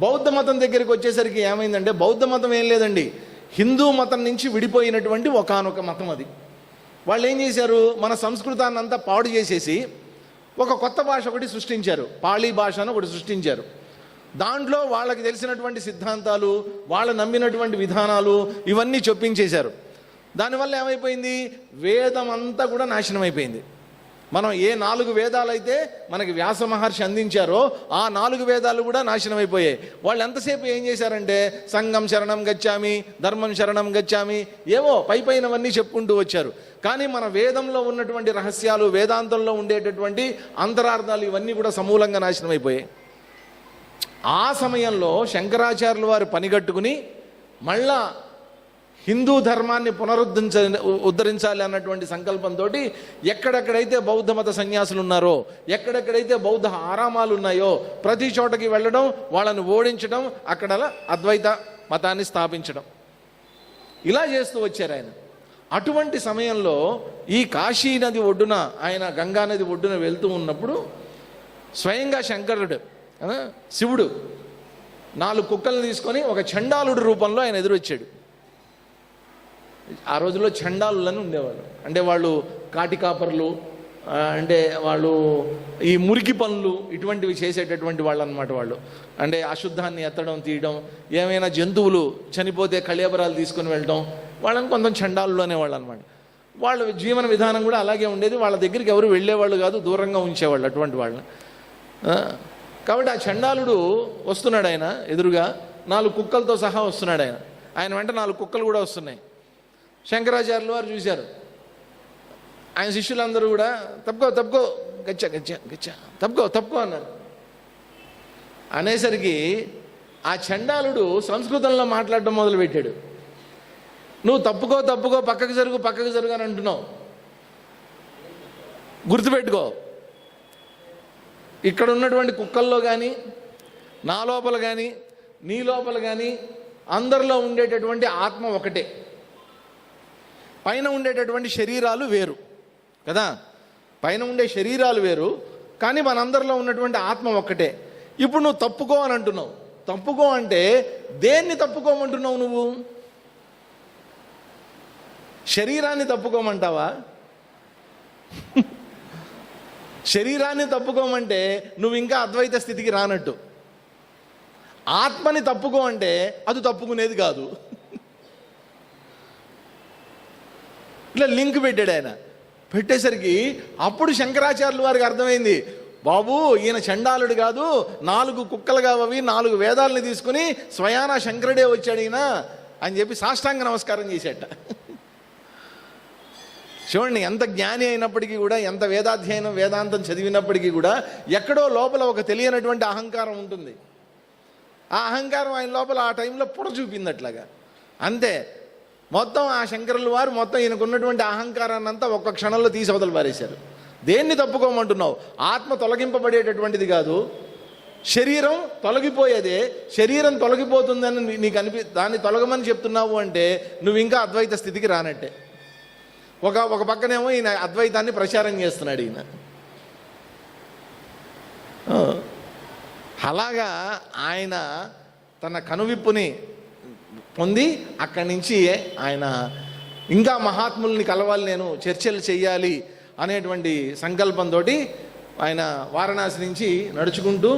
బౌద్ధ మతం దగ్గరికి వచ్చేసరికి ఏమైందంటే, బౌద్ధ మతం ఏం లేదండి, హిందూ మతం నుంచి విడిపోయినటువంటి ఒకానొక మతం అది. వాళ్ళు ఏం చేశారు, మన సంస్కృతాన్ని అంతా పాడు చేసేసి ఒక కొత్త భాష ఒకటి సృష్టించారు, పాళీ భాష అని ఒకటి సృష్టించారు. దాంట్లో వాళ్ళకి తెలిసినటువంటి సిద్ధాంతాలు, వాళ్ళు నమ్మినటువంటి విధానాలు ఇవన్నీ చొప్పించేశారు. దానివల్ల ఏమైపోయింది, వేదం అంతా కూడా నాశనం అయిపోయింది. మనం ఏ 4 వేదాలైతే మనకి వ్యాస మహర్షి అందించారో ఆ 4 వేదాలు కూడా నాశనం అయిపోయాయి. వాళ్ళు ఎంతసేపు ఏం చేశారంటే సంఘం శరణం గచ్చామి, ధర్మం శరణం గచ్చామి, ఏవో పైనవన్నీ చెప్పుకుంటూ వచ్చారు. కానీ మన వేదంలో ఉన్నటువంటి రహస్యాలు, వేదాంతంలో ఉండేటటువంటి అంతరార్థాలు ఇవన్నీ కూడా సమూలంగా నాశనం అయిపోయాయి. ఆ సమయంలో శంకరాచార్యుల వారు పనిగట్టుకుని మళ్ళా హిందూ ధర్మాన్ని ఉద్ధరించాలి అన్నటువంటి సంకల్పంతో ఎక్కడెక్కడైతే బౌద్ధ మత సన్యాసులు ఉన్నారో, ఎక్కడెక్కడైతే బౌద్ధ ఆరామాలు ఉన్నాయో ప్రతి చోటకి వెళ్ళడం, వాళ్ళని ఓడించడం, అక్కడ అద్వైత మతాన్ని స్థాపించడం, ఇలా చేస్తూ వచ్చారు ఆయన. అటువంటి సమయంలో ఈ కాశీ నది ఒడ్డున, ఆయన గంగా నది ఒడ్డున వెళ్తూ ఉన్నప్పుడు స్వయంగా శంకరుడు, శివుడు 4 కుక్కలను తీసుకొని ఒక చండాలుడి రూపంలో ఆయన ఎదురొచ్చాడు. ఆ రోజుల్లో చండాలులని ఉండేవాళ్ళు, అంటే వాళ్ళు కాటికాపర్లు, అంటే వాళ్ళు ఈ మురికి పనులు ఇటువంటివి చేసేటటువంటి వాళ్ళు అన్నమాట. వాళ్ళు అంటే అశుద్ధాన్ని ఎత్తడం తీయడం, ఏమైనా జంతువులు చనిపోతే కళేబరాలు తీసుకొని వెళ్ళడం, వాళ్ళని కొంచెం చండాలు అనేవాళ్ళు అనమాట. వాళ్ళ జీవన విధానం కూడా అలాగే ఉండేది. వాళ్ళ దగ్గరికి ఎవరు వెళ్ళేవాళ్ళు కాదు, దూరంగా ఉంచేవాళ్ళు అటువంటి వాళ్ళని. కాబట్టి ఆ చండాలుడు వస్తున్నాడు, ఆయన ఎదురుగా 4 కుక్కలతో సహా వస్తున్నాడు. ఆయన వెంట 4 కుక్కలు కూడా వస్తున్నాయి. శంకరాచార్యుల వారు చూశారు. ఆయన శిష్యులందరూ కూడా తప్పుకో గచ్చ తప్పుకో అన్నారు. అనేసరికి ఆ చండాలుడు సంస్కృతంలో మాట్లాడడం మొదలుపెట్టాడు. నువ్వు తప్పుకో పక్కకు జరుగు అని అంటున్నావు. గుర్తుపెట్టుకో, ఇక్కడ ఉన్నటువంటి కుక్కల్లో కానీ, నా లోపల కానీ, నీ లోపల కానీ అందరిలో ఉండేటటువంటి ఆత్మ ఒకటే. పైన ఉండేటటువంటి శరీరాలు వేరు కదా, పైన ఉండే శరీరాలు వేరు, కానీ మనందరిలో ఉన్నటువంటి ఆత్మ ఒక్కటే. ఇప్పుడు నువ్వు తప్పుకో అని అంటున్నావు. తప్పుకో అంటే దేన్ని తప్పుకోమంటున్నావు నువ్వు? శరీరాన్ని తప్పుకోమంటావా? శరీరాన్ని తప్పుకోమంటే నువ్వు ఇంకా అద్వైత స్థితికి రానట్టు. ఆత్మని తప్పుకో అంటే అది తప్పుకునేది కాదు. ఇట్లా లింక్ పెట్టాడు ఆయన. పెట్టేసరికి అప్పుడు శంకరాచార్యుల వారికి అర్థమైంది, బాబు ఈయన చండాలుడు కాదు, 4 కుక్కలు కావవి, 4 వేదాలని తీసుకుని స్వయానా శంకరుడే వచ్చాడు ఈయన అని చెప్పి సాష్టాంగ నమస్కారం చేసేట. చూడండి, ఎంత జ్ఞాని అయినప్పటికీ కూడా, ఎంత వేదాధ్యయనం వేదాంతం చదివినప్పటికీ కూడా ఎక్కడో లోపల ఒక తెలియనటువంటి అహంకారం ఉంటుంది. ఆ అహంకారం ఆయన లోపల ఆ టైంలో పొడ చూపింది అట్లాగా. అంతే, మొత్తం ఆ శంకరుల వారు మొత్తం ఈయనకున్నటువంటి అహంకారాన్ని అంతా ఒక్క క్షణంలో తీసి అవతలు పారేశారు. దేన్ని తప్పుకోమంటున్నావు? ఆత్మ తొలగింపబడేటటువంటిది కాదు, శరీరం తొలగిపోయేదే. శరీరం తొలగిపోతుందని నీకు దాన్ని తొలగమని చెప్తున్నావు అంటే నువ్వు ఇంకా అద్వైత స్థితికి రానట్టే. ఒక పక్కనేమో ఈయన అద్వైతాన్ని ప్రచారం చేస్తున్నాడు ఈయన. అలాగా ఆయన తన కనువిప్పుని పొంది అక్కడి నుంచి ఆయన ఇంకా మహాత్ముల్ని కలవాలి, నేను చర్చలు చెయ్యాలి అనేటువంటి సంకల్పంతో ఆయన వారణాసి నుంచి నడుచుకుంటూ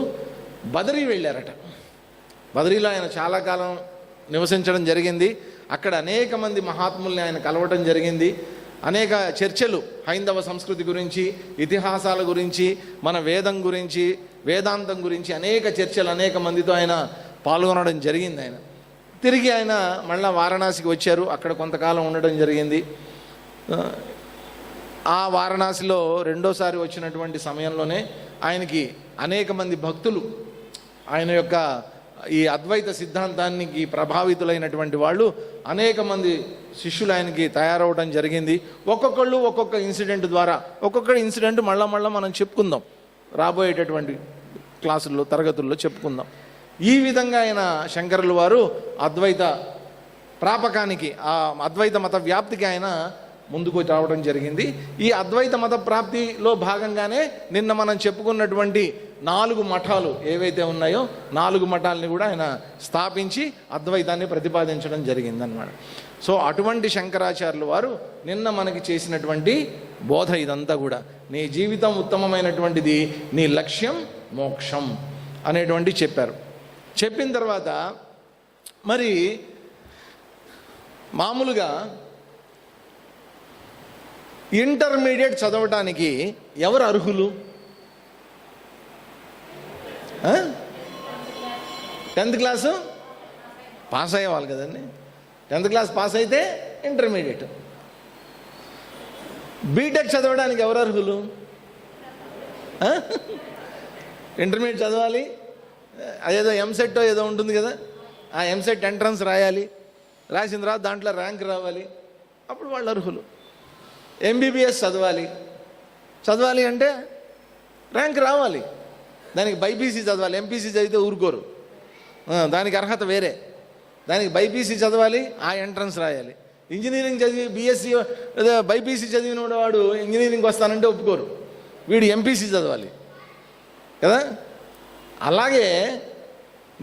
బదరీ వెళ్ళారట. బదరీలో ఆయన చాలా కాలం నివసించడం జరిగింది. అక్కడ అనేక మంది మహాత్ముల్ని ఆయన కలవటం జరిగింది. అనేక చర్చలు హైందవ సంస్కృతి గురించి, ఇతిహాసాల గురించి, మన వేదం గురించి, వేదాంతం గురించి అనేక చర్చలు అనేక మందితో ఆయన పాల్గొనడం జరిగింది. ఆయన తిరిగి ఆయన మళ్ళా వారణాసికి వచ్చారు. అక్కడ కొంతకాలం ఉండడం జరిగింది. ఆ వారణాసిలో రెండోసారి వచ్చినటువంటి సమయంలోనే ఆయనకి అనేక మంది భక్తులు, ఆయన యొక్క ఈ అద్వైత సిద్ధాంతానికి ప్రభావితులైనటువంటి వాళ్ళు అనేక మంది శిష్యులు ఆయనకి తయారవడం జరిగింది. ఒక్కొక్కళ్ళు ఒక్కొక్క ఇన్సిడెంట్ ద్వారా, ఒక్కొక్క ఇన్సిడెంట్ మళ్ళా మనం చెప్పుకుందాం, రాబోయేటటువంటి క్లాసుల్లో తరగతుల్లో చెప్పుకుందాం. ఈ విధంగా ఆయన శంకరుల వారు అద్వైత ప్రాపకానికి, ఆ అద్వైత మత వ్యాప్తికి ఆయన ముందుకు రావడం జరిగింది. ఈ అద్వైత మత ప్రాప్తిలో భాగంగానే నిన్న మనం చెప్పుకున్నటువంటి 4 మఠాలు ఏవైతే ఉన్నాయో 4 మఠాలని కూడా ఆయన స్థాపించి అద్వైతాన్ని ప్రతిపాదించడం జరిగిందన్నమాట. సో అటువంటి శంకరాచార్యులు వారు నిన్న మనకి చేసినటువంటి బోధ ఇదంతా కూడా, నీ జీవితం ఉత్తమమైనటువంటిది, నీ లక్ష్యం మోక్షం అనేటువంటి చెప్పారు. చెప్పిన తర్వాత మరి మామూలుగా ఇంటర్మీడియట్ చదవటానికి ఎవరు అర్హులు? 10th క్లాసు పాస్ అయ్యేవాళ్ళు కదండి. 10th క్లాస్ పాస్ అయితే ఇంటర్మీడియట్. బీటెక్ చదవడానికి ఎవరు అర్హులు? ఇంటర్మీడియట్ చదవాలి, అదేదో ఎంసెట్ ఏదో ఉంటుంది కదా, ఆ ఎంసెట్ ఎంట్రన్స్ రాయాలి, రాసిన తర్వాత దాంట్లో ర్యాంక్ రావాలి, అప్పుడు వాళ్ళు అర్హులు. ఎంబీబీఎస్ చదవాలి అంటే ర్యాంక్ రావాలి, దానికి బైపీసీ చదవాలి. ఎంపీసీ చదివితే ఊరుకోరు, దానికి అర్హత వేరే. దానికి బైపీసీ చదవాలి, ఆ ఎంట్రన్స్ రాయాలి. ఇంజనీరింగ్ చదివి బీఎస్సీ బైపీసీ చదివిన వాడు ఇంజనీరింగ్కి వస్తానంటే ఒప్పుకోరు, వీడు ఎంపీసీ చదవాలి కదా. అలాగే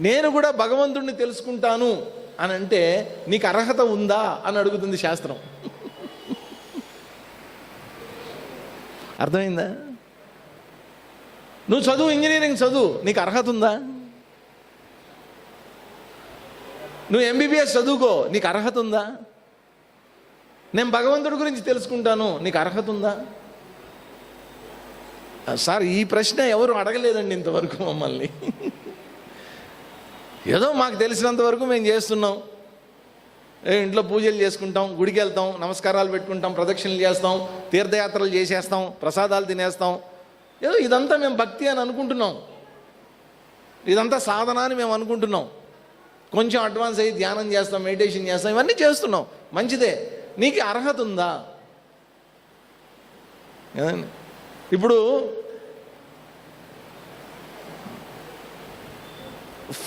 నేను కూడా భగవంతుడిని తెలుసుకుంటాను అని అంటే నీకు అర్హత ఉందా అని అడుగుతుంది శాస్త్రం. అర్థమైందా? నువ్వు చదువు, ఇంజనీరింగ్ చదువు, నీకు అర్హత ఉందా? నువ్వు ఎంబీబీఎస్ చదువుకో, నీకు అర్హత ఉందా? నేను భగవంతుడి గురించి తెలుసుకుంటాను, నీకు అర్హత ఉందా? సార్, ఈ ప్రశ్న ఎవరు అడగలేదండి ఇంతవరకు మమ్మల్ని. ఏదో మాకు తెలిసినంత వరకు మేము చేస్తున్నాం. ఇంట్లో పూజలు చేసుకుంటాం, గుడికి వెళ్తాం, నమస్కారాలు పెట్టుకుంటాం, ప్రదక్షిణలు చేస్తాం, తీర్థయాత్రలు చేసేస్తాం, ప్రసాదాలు తినేస్తాం. ఏదో ఇదంతా మేము భక్తి అని అనుకుంటున్నాం, ఇదంతా సాధన అని మేము అనుకుంటున్నాం. కొంచెం అడ్వాన్స్ అయ్యి ధ్యానం చేస్తాం, మెడిటేషన్ చేస్తాం, ఇవన్నీ చేస్తున్నాం, మంచిదే. నీకు అర్హత ఉందా? ఇప్పుడు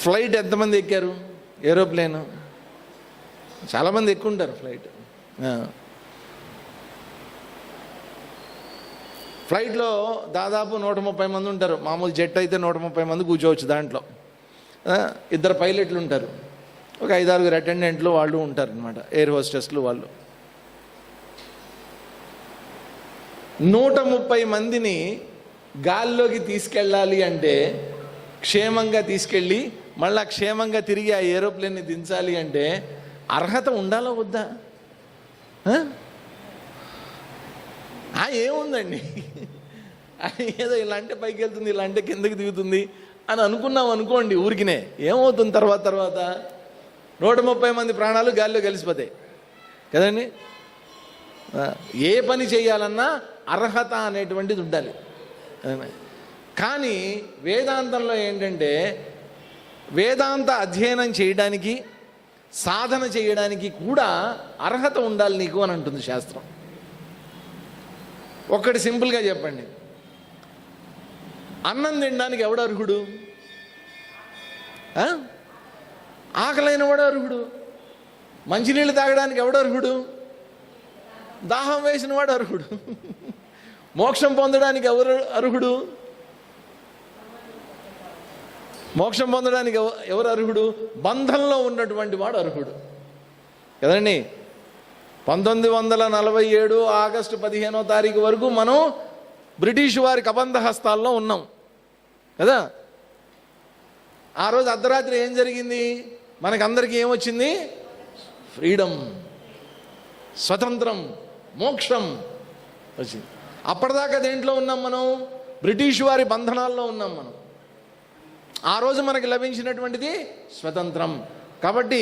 ఫ్లైట్ ఎంతమంది ఎక్కారు? ఏరోప్లేను చాలామంది ఎక్కుంటారు. ఫ్లైట్లో దాదాపు 130 మంది ఉంటారు. మామూలు జెట్ అయితే 130 మంది కూర్చోవచ్చు. దాంట్లో 2 పైలట్లు ఉంటారు, ఒక 5-6 అటెండెంట్లు వాళ్ళు ఉంటారు అనమాట, ఎయిర్ హోస్టెస్లు వాళ్ళు. 130 మందిని గాల్లోకి తీసుకెళ్ళాలి అంటే, క్షేమంగా తీసుకెళ్ళి మళ్ళా క్షేమంగా తిరిగి ఆ ఏరోప్లేన్ని దించాలి అంటే అర్హత ఉండాలా వద్దా? ఏముందండి, ఏదో ఇలా అంటే పైకి వెళ్తుంది, ఇలా అంటే కిందకి దిగుతుంది అని అనుకున్నాం అనుకోండి, ఊరికినే ఏమవుతుంది తర్వాత 130 మంది ప్రాణాలు గాల్లో కలిసిపోతాయి కదండి. ఏ పని చేయాలన్నా అర్హత అనేటువంటిది ఉండాలి. కానీ వేదాంతంలో ఏంటంటే, వేదాంత అధ్యయనం చేయడానికి, సాధన చేయడానికి కూడా అర్హత ఉండాలి నీకు అని అంటుంది శాస్త్రం. ఒక్కటి సింపుల్గా చెప్పండి, అన్నం తినడానికి ఎవడు అర్హుడు? ఆకలైన వాడు అర్హుడు. మంచినీళ్ళు తాగడానికి ఎవడు అర్హుడు? దాహం వేసిన వాడు అర్హుడు. మోక్షం పొందడానికి ఎవరు అర్హుడు? మోక్షం పొందడానికి ఎవరు అర్హుడు? బంధంలో ఉన్నటువంటి వాడు అర్హుడు. కదండి. 1947 ఆగస్టు 15వ తారీఖు వరకు మనం బ్రిటిష్ వారి కబంధ హస్తాల్లో ఉన్నాం కదా. ఆ రోజు అర్ధరాత్రి ఏం జరిగింది? మనకందరికీ ఏమొచ్చింది? ఫ్రీడమ్, స్వతంత్రం, మోక్షం వచ్చింది. అప్పటిదాకా దేంట్లో ఉన్నాం మనం? బ్రిటిష్ వారి బంధనాల్లో ఉన్నాం మనం. ఆ రోజు మనకి లభించినటువంటిది స్వతంత్రం. కాబట్టి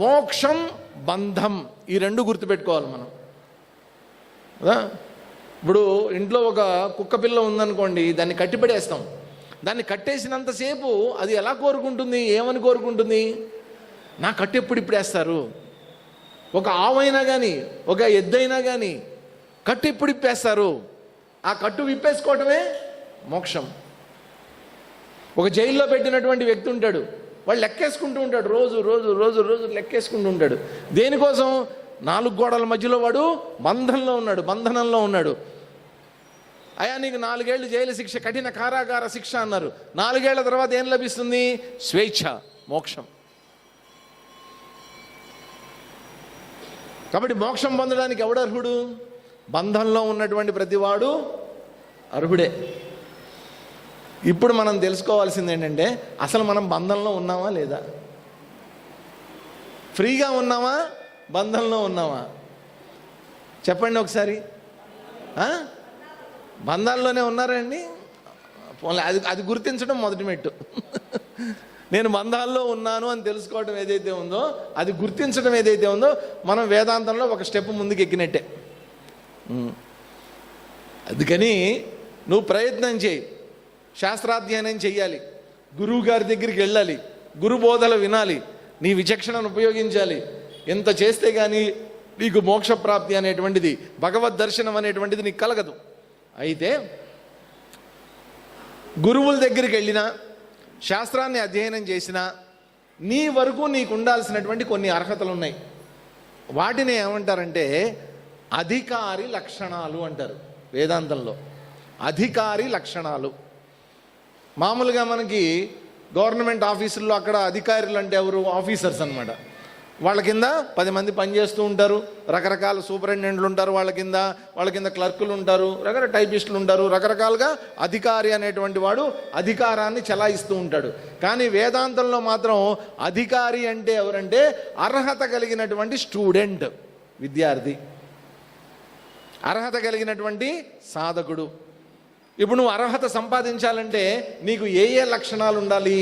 మోక్షం, బంధం, ఈ రెండు గుర్తుపెట్టుకోవాలి మనం కదా. ఇప్పుడు ఇంట్లో ఒక కుక్క పిల్ల ఉందనుకోండి, దాన్ని కట్టిపడేస్తాం. దాన్ని కట్టేసినంతసేపు అది ఎలా కోరుకుంటుంది? ఏమని కోరుకుంటుంది? నా కట్టు ఎప్పుడు ఇప్పుడేస్తారు? ఒక ఆవైనా కానీ, ఒక ఎద్దైనా కానీ కట్టు ఎప్పుడు ఇప్పేస్తారు? ఆ కట్టు విప్పేసుకోవటమే మోక్షం. ఒక జైల్లో పెట్టినటువంటి వ్యక్తి ఉంటాడు, వాడు లెక్కేసుకుంటూ ఉంటాడు, రోజు రోజు రోజు రోజు లెక్కేసుకుంటూ ఉంటాడు. దేనికోసం? 4 గోడల మధ్యలో వాడు బంధనంలో ఉన్నాడు. అయ్యా నీకు 4 ఏళ్ళు జైలు శిక్ష, కఠిన కారాగార శిక్ష అన్నారు. 4 ఏళ్ల తర్వాత ఏం లభిస్తుంది? స్వేచ్ఛ, మోక్షం. కాబట్టి మోక్షం పొందడానికి ఎవడు అర్హుడు? బంధంలో ఉన్నటువంటి ప్రతివాడు అర్హుడే. ఇప్పుడు మనం తెలుసుకోవాల్సింది ఏంటంటే, అసలు మనం బంధంలో ఉన్నామా లేదా? ఫ్రీగా ఉన్నామా? బంధంలో ఉన్నామా? చెప్పండి ఒకసారి. బంధాల్లోనే ఉన్నారండి? అది గుర్తించడం మొదటి మెట్టు. నేను బంధాల్లో ఉన్నాను అని తెలుసుకోవడం ఏదైతే ఉందో, అది గుర్తించడం ఏదైతే ఉందో, మనం వేదాంతంలో ఒక స్టెప్ ముందుకు ఎక్కినట్టే. అందుకని నువ్వు ప్రయత్నం చేయి, శాస్త్రాధ్యయనం చెయ్యాలి, గురువు గారి దగ్గరికి వెళ్ళాలి, గురు బోధలు వినాలి, నీ విచక్షణను ఉపయోగించాలి. ఎంత చేస్తే కానీ నీకు మోక్షప్రాప్తి అనేటువంటిది, భగవద్ దర్శనం అనేటువంటిది నీకు కలగదు. అయితే గురువుల దగ్గరికి వెళ్ళినా, శాస్త్రాన్ని అధ్యయనం చేసినా, నీ వరకు నీకు ఉండాల్సినటువంటి కొన్ని అర్హతలు ఉన్నాయి. వాటిని ఏమంటారంటే అధికారి లక్షణాలు అంటారు వేదాంతంలో. అధికారి లక్షణాలు. మామూలుగా మనకి గవర్నమెంట్ ఆఫీసుల్లో అక్కడ అధికారులు అంటే ఎవరు? ఆఫీసర్స్ అన్నమాట. వాళ్ళ కింద 10 మంది పనిచేస్తూ ఉంటారు. రకరకాల సూపరింటెండెంట్లు ఉంటారు వాళ్ళ కింద క్లర్కులు ఉంటారు, రకరకాల టైపిస్టులు ఉంటారు. రకరకాలుగా అధికారి అనేటువంటి వాడు అధికారాన్ని చెలాయిస్తూ ఉంటాడు. కానీ వేదాంతంలో మాత్రం అధికారి అంటే ఎవరంటే అర్హత కలిగినటువంటి స్టూడెంట్, విద్యార్థి, అర్హత కలిగినటువంటి సాధకుడు. ఇప్పుడు నువ్వు అర్హత సంపాదించాలంటే నీకు ఏ ఏ లక్షణాలు ఉండాలి?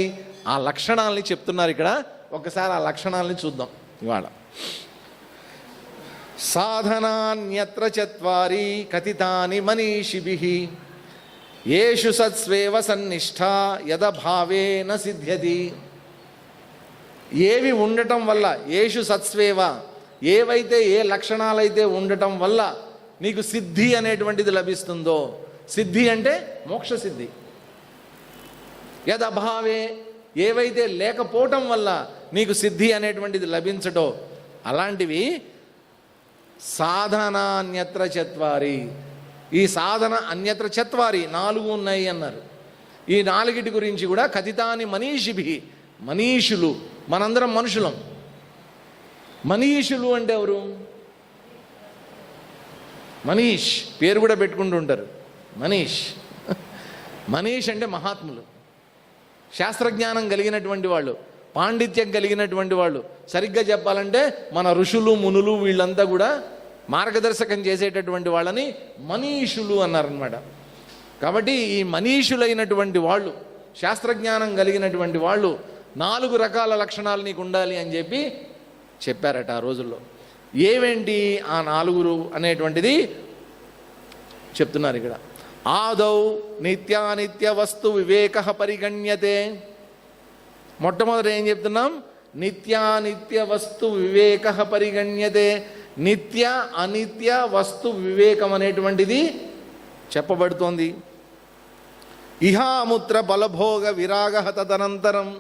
ఆ లక్షణాలని చెప్తున్నారు ఇక్కడ. ఒకసారి ఆ లక్షణాలని చూద్దాం ఇవాళ. సాధనాన్యత్ర చత్వారి కథితాని మనీషిభిః యేషు సత్స్వేవ సన్నిష్ఠా యదభావేన సిద్ధ్యతి. ఏవి ఉండటం వల్ల, యేషు సత్స్వేవ, ఏవైతే ఏ లక్షణాలైతే ఉండటం వల్ల నీకు సిద్ధి అనేటువంటిది లభిస్తుందో, సిద్ధి అంటే మోక్ష సిద్ధి. యదభావే, ఏవైతే లేకపోవటం వల్ల నీకు సిద్ధి అనేటువంటిది లభించటో, అలాంటివి సాధన అన్యత్ర చత్వారి. ఈ సాధన అన్యత్ర చత్వారి 4 ఉన్నాయి అన్నారు. ఈ 4టి గురించి కూడా కథితాని మనీషిభిః, మనీషులు, మనందరం మనుషులం. మనీషులు అంటే ఎవరు? మనీష్ పేరు కూడా పెట్టుకుంటూ ఉంటారు. మనీష్ అంటే మహాత్ములు, శాస్త్రజ్ఞానం కలిగినటువంటి వాళ్ళు, పాండిత్యం కలిగినటువంటి వాళ్ళు. సరిగ్గా చెప్పాలంటే మన ఋషులు మునులు వీళ్ళంతా కూడా మార్గదర్శకం చేసేటటువంటి వాళ్ళని మనీషులు అన్నారనమాట. కాబట్టి ఈ మనీషులైనటువంటి వాళ్ళు, శాస్త్రజ్ఞానం కలిగినటువంటి వాళ్ళు 4 రకాల లక్షణాలు నీకు ఉండాలి అని చెప్పారట ఆ రోజుల్లో. ఏవేంటి ఆ 4 అనేటువంటిది చెప్తున్నారు ఇక్కడ. ఆదౌ నిత్యానిత్య వస్తు వివేక పరిగణ్యతే. మొట్టమొదటి ఏం చెప్తున్నాం? నిత్యానిత్య వస్తు వివేక పరిగణ్యతే. నిత్య అనిత్య వస్తు వివేకం అనేటువంటిది చెప్పబడుతోంది. ఇహ అముత్ర ఫలభోగ విరాగ తదనంతరం.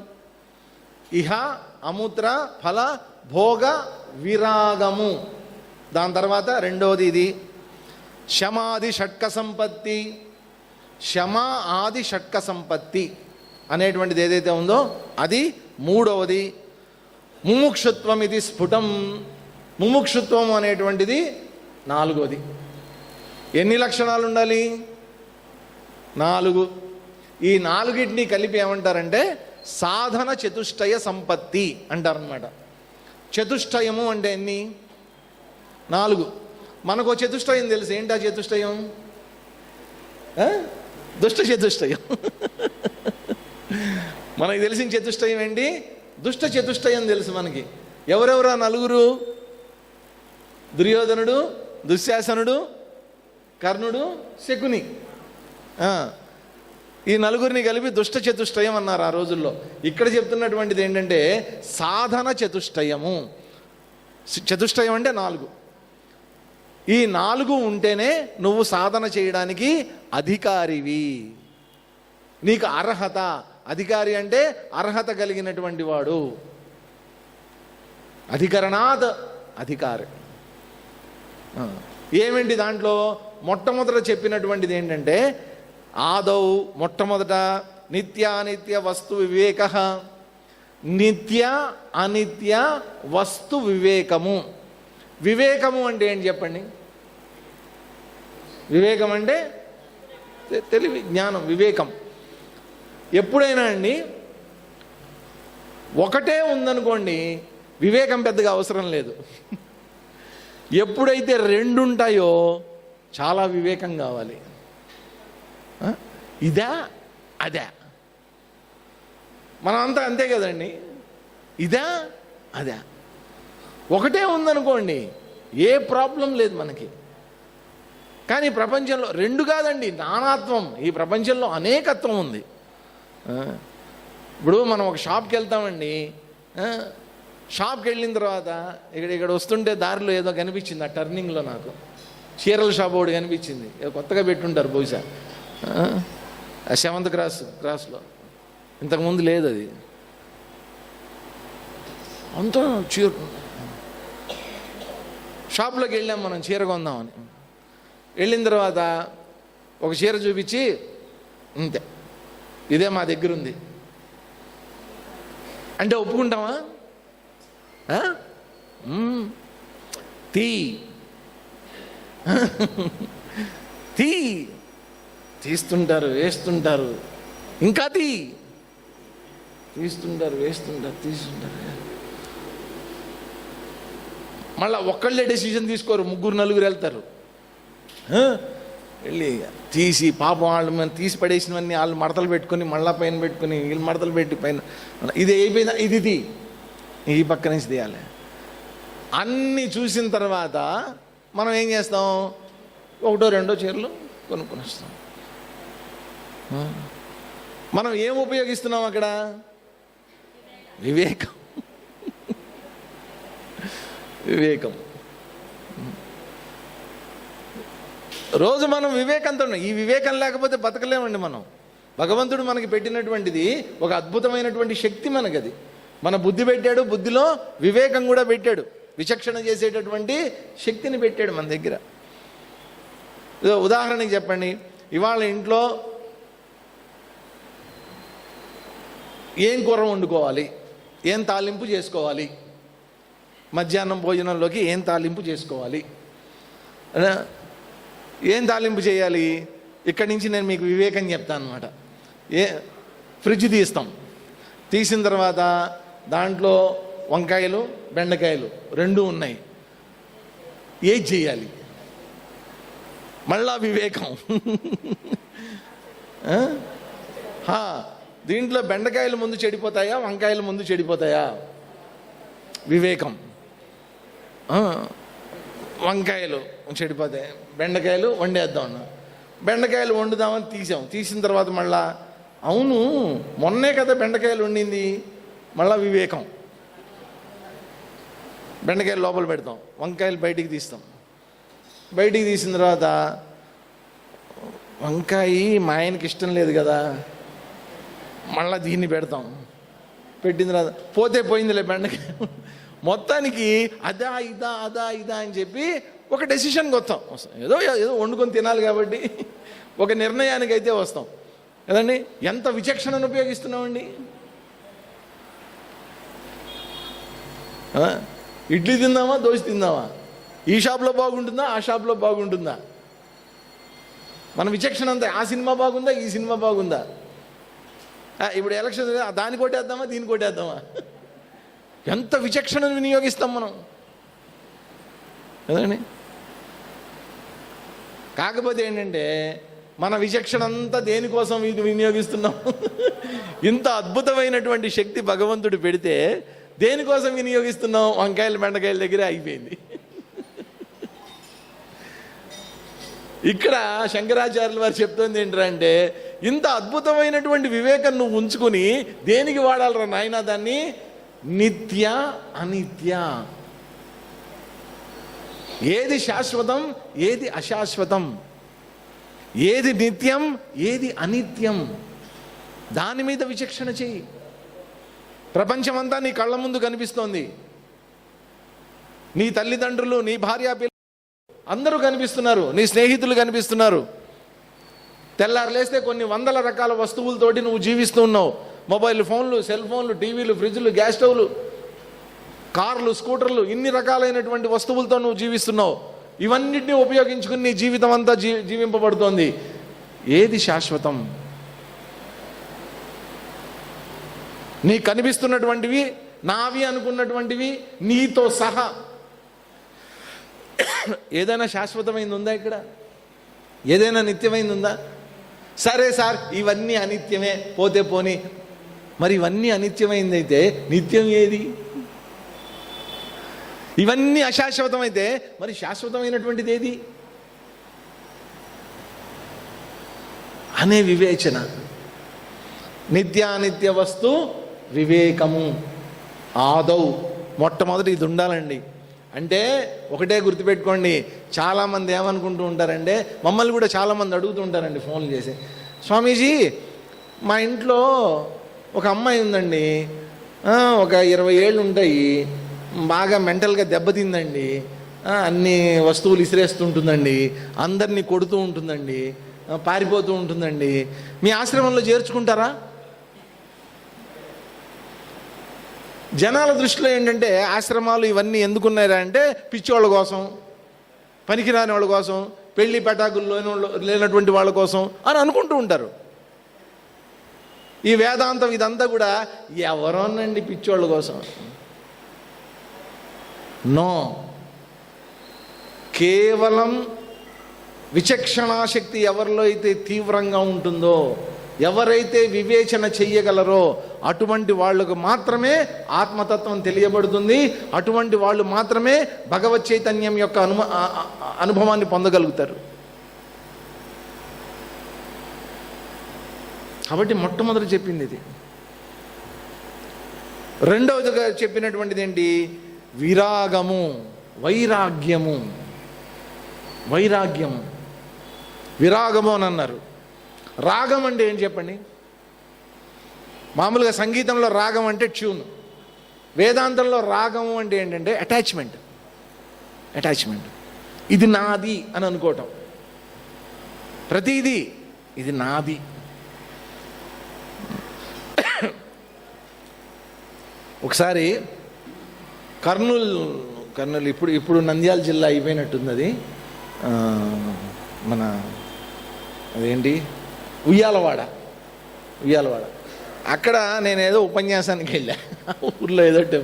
ఇహ అముత్ర ఫల భోగ విరాగము, దాని తర్వాత రెండోది ఇది. శమాది షట్క సంపత్తి, శమ ఆది షట్క సంపత్తి అనేటువంటిది ఏదైతే ఉందో అది మూడవది. ముముక్షుత్వం ఇది స్ఫుటం. ముముక్షుత్వం అనేటువంటిది నాలుగోది. ఎన్ని లక్షణాలు ఉండాలి? 4. ఈ 4టిని కలిపి ఏమంటారంటే సాధన చతుష్టయ సంపత్తి అంటారనమాట. చతుష్టయము అంటే ఎన్ని? 4. మనకు చతుష్టయం తెలుసు. ఏంటా చతుష్టయం? దుష్ట చతుష్టయం. మనకి తెలిసిన చతుష్టయం ఏంటి? దుష్ట చతుష్టయం తెలుసు మనకి. ఎవరెవరా 4? దుర్యోధనుడు, దుశ్శాసనుడు, కర్ణుడు, శకుని. ఈ 4 కలిపి దుష్ట చతుష్టయం అన్నారు ఆ రోజుల్లో. ఇక్కడ చెప్తున్నటువంటిది ఏంటంటే సాధన చతుష్టయము. చతుష్టయం అంటే 4. ఈ 4 ఉంటేనే నువ్వు సాధన చేయడానికి అధికారివి. నీకు అర్హత. అధికారి అంటే అర్హత కలిగినటువంటి వాడు. అధికరణాత్ అధికారి. ఏమేంటి దాంట్లో? మొట్టమొదట చెప్పినటువంటిది ఏంటంటే ఆదౌ మొట్టమొదట నిత్యానిత్య వస్తు వివేక. నిత్య అనిత్య వస్తు వివేకము. వివేకము అంటే ఏంటి చెప్పండి? వివేకం అంటే తెలివి, జ్ఞానం, వివేకం. ఎప్పుడైనా అండి ఒకటే ఉందనుకోండి వివేకం పెద్దగా అవసరం లేదు. ఎప్పుడైతే 2 ఉంటాయో చాలా వివేకం కావాలి. ఇదా అదా? మనం అంతా అంతే కదండి. ఇదా అదా? ఒకటే ఉందనుకోండి ఏ ప్రాబ్లం లేదు మనకి. కానీ ప్రపంచంలో 2 కాదండి, నానాత్వం. ఈ ప్రపంచంలో అనేకత్వం ఉంది. ఇప్పుడు మనం ఒక షాప్కి వెళ్తామండి. షాప్కి వెళ్ళిన తర్వాత ఇక్కడ వస్తుంటే దారిలో ఏదో కనిపించింది. ఆ టర్నింగ్లో నాకు చీరల షాప్ ఒకటి కనిపించింది. ఏదో కొత్తగా పెట్టుంటారు బహుశా. 7th క్రాస్లో. ఇంతకుముందు లేదు అది. అంతా చీర. షాప్లోకి వెళ్ళాం మనం చీర కొందామని. వెళ్ళిన తర్వాత ఒక చీర చూపించి ఇంతే, ఇదే మా దగ్గర ఉంది అంటే ఒప్పుకుంటామా? తీస్తుంటారు, వేస్తుంటారు, ఇంకా తీస్తుంటారు, వేస్తుంటారు. మళ్ళీ ఒక్కళ్ళే డెసిషన్ తీసుకోరు, 3-4 వెళ్తారు. వెళ్ళి తీసి పాపం వాళ్ళు మనం తీసి పడేసినవన్నీ వాళ్ళు మడతలు పెట్టుకొని మళ్ళీ పైన పెట్టుకొని వీళ్ళు మడతలు పెట్టి పైన ఇది అయిపోయిందా, ఇది ఈ పక్క నుంచి తీయాలి. అన్నీ చూసిన తర్వాత మనం ఏం చేస్తాం? 1-2 చీరలు కొనుక్కొని వస్తాం. మనం ఏం ఉపయోగిస్తున్నాం అక్కడ? వివేకం. వివేకం. రోజు మనం వివేకంతో ఉన్నాం. ఈ వివేకం లేకపోతే బతకలేమండి మనం. భగవంతుడు మనకి పెట్టినటువంటిది ఒక అద్భుతమైనటువంటి శక్తి మనకది. మన బుద్ధి పెట్టాడు, బుద్ధిలో వివేకం కూడా పెట్టాడు. విచక్షణ చేసేటటువంటి శక్తిని పెట్టాడు మన దగ్గర. ఉదాహరణకి చెప్పండి, ఇవాళ ఇంట్లో ఏం కూర వండుకోవాలి, ఏం తాలింపు చేసుకోవాలి, మధ్యాహ్నం భోజనంలోకి ఏం తాలింపు చేసుకోవాలి, ఏం తాలింపు చేయాలి? ఇక్కడి నుంచి నేను మీకు వివేకం చెప్తాను అనమాట. ఫ్రిడ్జ్ తీస్తాం. తీసిన తర్వాత దాంట్లో వంకాయలు, బెండకాయలు 2 ఉన్నాయి. ఏది చేయాలి? మళ్ళా వివేకం. దీంట్లో బెండకాయలు ముందు చెడిపోతాయా, వంకాయలు ముందు చెడిపోతాయా? వివేకం. వంకాయలు చెడిపోతాయి, బెండకాయలు వండేద్దాం. బెండకాయలు వండుదామని తీసిన తర్వాత మళ్ళా అవును మొన్నే కదా బెండకాయలు వండింది, మళ్ళా వివేకం. బెండకాయలు లోపల పెడతాం, వంకాయలు బయటికి తీస్తాం. బయటికి తీసిన తర్వాత వంకాయ మా ఆయనకి ఇష్టం లేదు కదా, మళ్ళా దీన్ని పెడతాం. పెట్టిన తర్వాత పోతే పోయిందిలే బెండకాయ. మొత్తానికి అదా ఇదా అని చెప్పి ఒక డెసిషన్కి వస్తాం. ఏదో వండుకొని తినాలి కాబట్టి ఒక నిర్ణయానికి అయితే వస్తాం కదండి. ఎంత విచక్షణను ఉపయోగిస్తున్నామండి. ఇడ్లీ తిందామా, దోశ తిందామా, ఈ షాప్లో బాగుంటుందా, ఆ షాప్లో బాగుంటుందా? మన విచక్షణ అంతా ఆ సినిమా బాగుందా, ఈ సినిమా బాగుందా? ఇప్పుడు ఎలక్షన్ దాన్ని కొట్టేద్దామా, దీన్ని కొట్టేద్దామా? ఎంత విచక్షణను వినియోగిస్తాం మనం కదండి. కాకపోతే ఏంటంటే మన విచక్షణ అంతా దేనికోసం వినియోగిస్తున్నాం? ఇంత అద్భుతమైనటువంటి శక్తి భగవంతుడు పెడితే దేనికోసం వినియోగిస్తున్నాం? వంకాయలు బెండకాయల దగ్గరే అయిపోయింది. ఇక్కడ శంకరాచార్యుల వారు చెప్తుంది ఏంటంటే, ఇంత అద్భుతమైనటువంటి వివేకం నువ్వు ఉంచుకుని దేనికి వాడాలరా నాయనా దాన్ని? నిత్య అనిత్య, ఏది శాశ్వతం, ఏది అశాశ్వతం, ఏది నిత్యం, ఏది అనిత్యం, దాని మీద విచక్షణ చెయ్యి. ప్రపంచమంతా నీ కళ్ళ ముందు కనిపిస్తోంది. నీ తల్లిదండ్రులు, నీ భార్య పిల్లలు అందరూ కనిపిస్తున్నారు, నీ స్నేహితులు కనిపిస్తున్నారు. తెల్లారు లేస్తే కొన్ని వందల రకాల వస్తువులతోటి నువ్వు జీవిస్తూ ఉన్నావు. మొబైల్ ఫోన్లు, సెల్ ఫోన్లు, టీవీలు, ఫ్రిడ్జ్లు, గ్యాస్ స్టవ్లు, కార్లు, స్కూటర్లు, ఇన్ని రకాలైనటువంటి వస్తువులతో నువ్వు జీవిస్తున్నావు. ఇవన్నిటిని ఉపయోగించుకుని నీ జీవితం అంతా జీవింపబడుతోంది. ఏది శాశ్వతం? నీ కనిపిస్తున్నటువంటివి, నావి అనుకున్నటువంటివి, నీతో సహా ఏదైనా శాశ్వతమైంది ఉందా? ఇక్కడ ఏదైనా నిత్యమైంది ఉందా? సరే సార్, ఇవన్నీ అనిత్యమే, పోతే పోని. మరి ఇవన్నీ అనిత్యమైందైతే నిత్యం ఏది? ఇవన్నీ అశాశ్వతమైతే మరి శాశ్వతమైనటువంటిది ఏది అనే వివేచన. నిత్యానిత్య వస్తు వివేకము ఆదౌ, మొట్టమొదటి ఇది ఉండాలండి. అంటే ఒకటే గుర్తుపెట్టుకోండి, చాలామంది ఏమనుకుంటూ ఉంటారంటే, మమ్మల్ని కూడా చాలామంది అడుగుతూ ఉంటారండి ఫోన్లు చేసి, స్వామీజీ మా ఇంట్లో ఒక అమ్మాయి ఉందండి, ఒక 20 ఏళ్ళు ఉంటాయి, బాగా మెంటల్గా దెబ్బతిందండి, అన్ని వస్తువులు ఇసిరేస్తుంటుందండి, అందరినీ కొడుతూ ఉంటుందండి, పారిపోతూ ఉంటుందండి, మీ ఆశ్రమంలో చేర్చుకుంటారా? జనాల దృష్టిలో ఏంటంటే ఆశ్రమాలు ఇవన్నీ ఎందుకున్నారా అంటే పిచ్చివాళ్ళ కోసం, పనికిరాని వాళ్ళ కోసం, పెళ్లి పెటాకుల్లో లేనటువంటి వాళ్ళ కోసం అని అనుకుంటూ ఉంటారు. ఈ వేదాంతం ఇదంతా కూడా ఎవరోనండి పిచ్చివాళ్ళ కోసం. నో, కేవలం విచక్షణాశక్తి ఎవరిలో అయితే తీవ్రంగా ఉంటుందో, ఎవరైతే వివేచన చెయ్యగలరో అటువంటి వాళ్ళకు మాత్రమే ఆత్మతత్వం తెలియబడుతుంది. అటువంటి వాళ్ళు మాత్రమే భగవత్ చైతన్యం యొక్క అనుభవాన్ని పొందగలుగుతారు. కాబట్టి మొట్టమొదటి చెప్పింది ఇది. రెండవదిగా చెప్పినటువంటిది ఏంటి? విరాగము, వైరాగ్యము. వైరాగ్యము, విరాగము అని అన్నారు. రాగం అంటే ఏం చెప్పండి? మామూలుగా సంగీతంలో రాగం అంటే ట్యూన్, వేదాంతంలో రాగము అంటే ఏంటంటే అటాచ్మెంట్. అటాచ్మెంట్, ఇది నాది అని అనుకోవటం. ప్రతిదీ ఇది నాది. ఒకసారి కర్నూలు ఇప్పుడు నంద్యాల జిల్లా అయిపోయినట్టుంది. అది మన అదేంటి ఉయ్యాలవాడ. అక్కడ నేనేదో ఉపన్యాసానికి వెళ్ళా. ఊర్లో ఏదో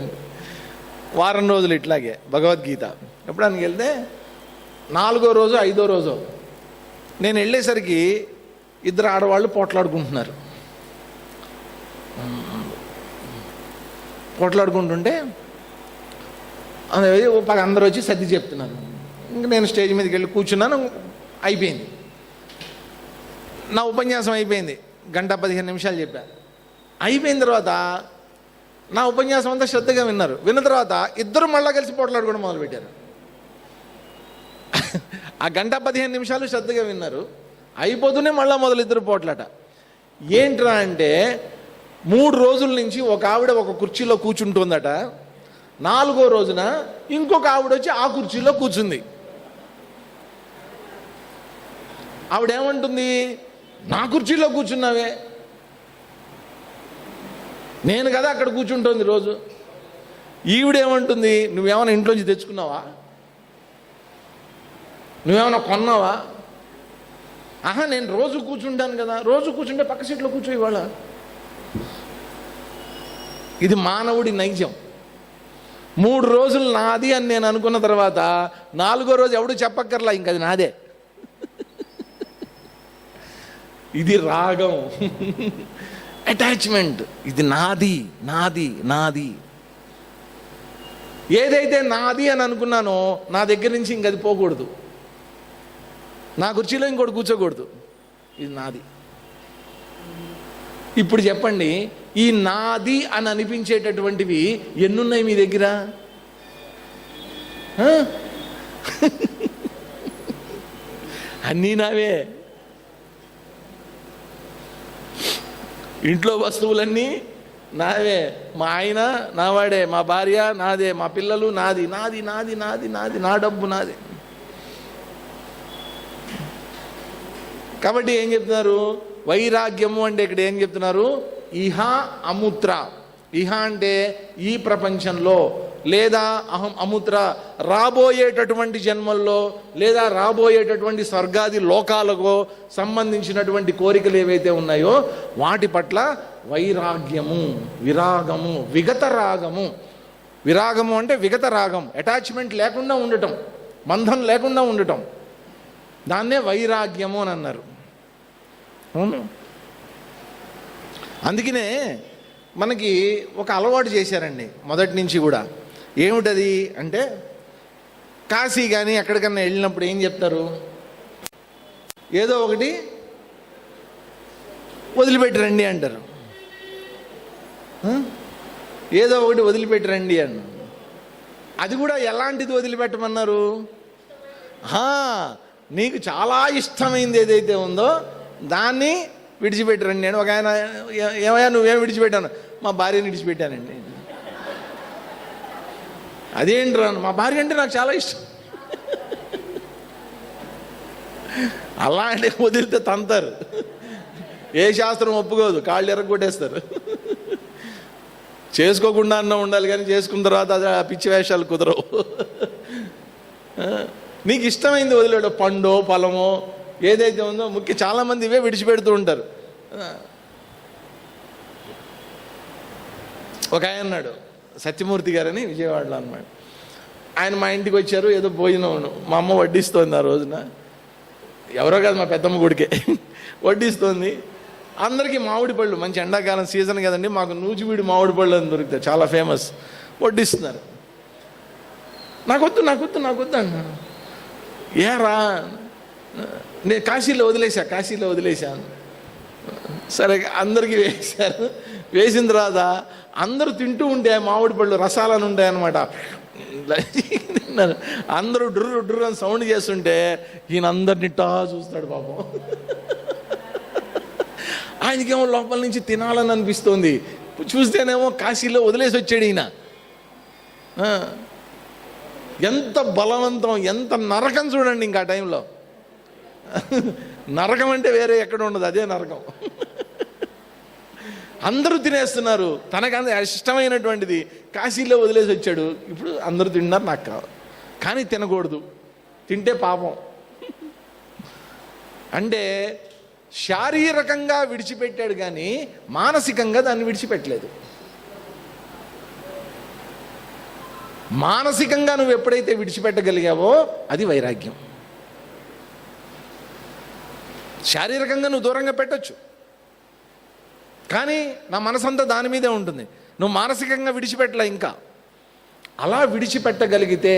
వారం రోజులు ఇట్లాగే భగవద్గీత ఎప్పుడానికి వెళ్తే 4వ రోజు 5వ రోజు నేను వెళ్ళేసరికి 2 ఆడవాళ్ళు పోట్లాడుకుంటున్నారు. పోట్లాడుకుంటుంటే అందరూ వచ్చి సర్ది చెప్తున్నారు. ఇంకా నేను స్టేజ్ మీదకి వెళ్ళి కూర్చున్నాను. అయిపోయింది నా ఉపన్యాసం, అయిపోయింది. 1:15 నిమిషాలు చెప్పా. అయిపోయిన తర్వాత నా ఉపన్యాసం అంతా శ్రద్ధగా విన్నారు. విన్న తర్వాత 2 మళ్ళా కలిసి పోట్లాడుకోవడం మొదలుపెట్టారు. ఆ 1:15 నిమిషాలు శ్రద్ధగా విన్నారు. అయిపోతూనే మళ్ళా మొదలు 2 పోట్లాట. ఏంట్రా అంటే 3 రోజుల నుంచి ఒక ఆవిడ ఒక కుర్చీలో కూర్చుంటుందట. 4వ రోజున ఇంకొక ఆవిడ వచ్చి ఆ కుర్చీలో కూర్చుంది. ఆవిడేమంటుంది? నా కుర్చీలో కూర్చున్నావే, నేను కదా అక్కడ కూర్చుంటోంది రోజు. ఈవిడేమంటుంది, నువ్వేమైనా ఇంట్లోంచి తెచ్చుకున్నావా, నువ్వేమైనా కొన్నావా? ఆహా, నేను రోజు కూర్చుంటాను కదా, రోజు కూర్చుంటే పక్క సీట్లో కూర్చో ఇవాళ. ఇది మానవుడి నైజం. 3 రోజులు నాది అని నేను అనుకున్న తర్వాత 4వ రోజు ఎవడు చెప్పక్కర్లా, ఇంక అది నాదే. ఇది రాగం, అటాచ్మెంట్. ఇది నాది నాది నాది. ఏదైతే నాది అని అనుకున్నానో నా దగ్గర నుంచి ఇంక అది పోకూడదు, నా కుర్చీలో ఇంకోటి కూర్చోకూడదు. ఇది నాది. ఇప్పుడు చెప్పండి, ఈ నాది అని అనిపించేటటువంటివి ఎన్నున్నాయి మీ దగ్గర? అన్నీ నావే. ఇంట్లో వస్తువులన్నీ నావే. మా ఆయన నావాడే, మా భార్య నాదే, మా పిల్లలు నాది నాది నాది నాది నాది, నా డబ్బు నాది. కాబట్టి ఏం చెప్తున్నారు? వైరాగ్యము అంటే ఇక్కడ ఏం చెప్తున్నారు? ఇహ అముత్ర. ఇహ అంటే ఈ ప్రపంచంలో, లేదా అహం అముత్ర రాబోయేటటువంటి జన్మల్లో, లేదా రాబోయేటటువంటి స్వర్గాది లోకాలకు సంబంధించినటువంటి కోరికలు ఏవైతే ఉన్నాయో వాటి పట్ల వైరాగ్యము, విరాగము, విగత రాగము. విరాగము అంటే విగత రాగం, అటాచ్మెంట్ లేకుండా ఉండటం, బంధం లేకుండా ఉండటం. దాన్నే వైరాగ్యము అని అన్నారు. అవును. అందుకనే మనకి ఒక అలవాటు చేశారండి మొదటి నుంచి కూడా. ఏమిటది అంటే, కాశీ కానీ ఎక్కడికన్నా వెళ్ళినప్పుడు ఏం చెప్తారు? ఏదో ఒకటి వదిలిపెట్టి రండి అంటారు. ఏదో ఒకటి వదిలిపెట్టి రండి అన్న. అది కూడా ఎలాంటిది వదిలిపెట్టమన్నారు? నీకు చాలా ఇష్టమైంది ఏదైతే ఉందో దాన్ని విడిచిపెట్టి రండి. నేను ఒక ఆయన, ఏమయ్యా నువ్వేం విడిచిపెట్టాను? మా భార్యని విడిచిపెట్టానండి. అదేంట్రా? మా భార్య అంటే నాకు చాలా ఇష్టం. అలా అంటే వదిలితే తంతారు, ఏ శాస్త్రం ఒప్పుకోదు, కాళ్ళు ఎరగొట్టేస్తారు. చేసుకోకుండా అన్న ఉండాలి, కానీ చేసుకున్న తర్వాత అది పిచ్చి వేషాలు కుదరవు. నీకు ఇష్టమైంది వదిలేడు, పండో పొలమో ఏదైతే ఉందో. చాలామంది ఇవే విడిచిపెడుతూ ఉంటారు. ఒక ఆయన అన్నాడు, సత్యమూర్తి గారని, విజయవాడలో అన్నమాట. ఆయన మా ఇంటికి వచ్చారు, ఏదో భోజనం మా అమ్మ వడ్డిస్తోంది ఆ రోజున. ఎవరో కాదు, మా పెద్దమ్మ గుడికే వడ్డిస్తోంది. అందరికీ మామిడి పళ్ళు, మంచి ఎండాకాలం సీజన్ కదండి, మాకు నూజివీడి మామిడి పళ్ళు అని దొరుకుతాయి, చాలా ఫేమస్. వడ్డిస్తున్నారు. నాకొద్దు నాకొద్దు నాకొద్దు అన్నాను. ఏరా? నేను కాశీలో వదిలేశాను. సరే, అందరికీ వేశారు. వేసిన తర్వాత అందరూ తింటూ ఉంటే మామిడి పళ్ళు రసాలను ఉంటాయన్నమాట. అందరూ డుర్రు డుర్రు అని సౌండ్ చేస్తుంటే ఈయన అందరిని చూస్తాడు పాపం. ఆయనకేమో లోపల నుంచి తినాలని అనిపిస్తోంది. చూస్తేనేమో కాశీలో వదిలేసి వచ్చాడు ఈయన. ఎంత బలవంతం, ఎంత నరకం చూడండి. ఇంకా ఆ టైంలో నరకం అంటే వేరే ఎక్కడ ఉండదు, అదే నరకం. అందరూ తినేస్తున్నారు, తనకు ఇష్టమైనటువంటిది కాశీలో వదిలేసి వచ్చాడు. ఇప్పుడు అందరూ తిన్నారు, నాకు కావాలి, కానీ తినకూడదు, తింటే పాపం. అంటే శారీరకంగా విడిచిపెట్టాడు కానీ మానసికంగా దాన్ని విడిచిపెట్టలేదు. మానసికంగా నువ్వు ఎప్పుడైతే విడిచిపెట్టగలిగావో అది వైరాగ్యం. శారీరకంగా నువ్వు దూరంగా పెట్టచ్చు, కానీ నా మనసంతా దాని మీదే ఉంటుంది. నువ్వు మానసికంగా విడిచిపెట్టలే. ఇంకా అలా విడిచిపెట్టగలిగితే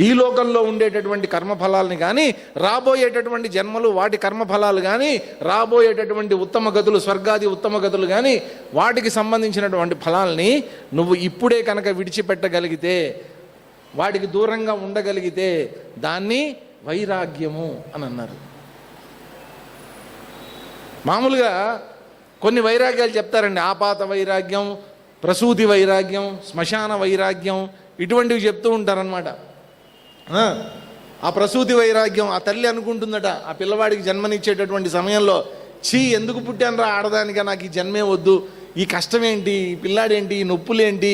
ఈ లోకంలో ఉండేటటువంటి కర్మఫలాలని కానీ, రాబోయేటటువంటి జన్మలు వాటి కర్మఫలాలు కానీ, రాబోయేటటువంటి ఉత్తమ గతులు, స్వర్గాది ఉత్తమ గతులు కానీ, వాటికి సంబంధించినటువంటి ఫలాల్ని నువ్వు ఇప్పుడే కనుక విడిచిపెట్టగలిగితే, వాటికి దూరంగా ఉండగలిగితే దాన్ని వైరాగ్యము అని అన్నారు. మామూలుగా కొన్ని వైరాగ్యాలు చెప్తారండి. ఆపాత వైరాగ్యం, ప్రసూతి వైరాగ్యం, శ్మశాన వైరాగ్యం, ఇటువంటివి చెప్తూ ఉంటారనమాట. ఆ ప్రసూతి వైరాగ్యం, ఆ తల్లి అనుకుంటుందట ఆ పిల్లవాడికి జన్మనిచ్చేటటువంటి సమయంలో, ఎందుకు పుట్టాను రా ఆడదానిగా, నాకు ఈ జన్మే వద్దు, ఈ కష్టమేంటి, ఈ పిల్లాడేంటి, ఈ నొప్పులేంటి,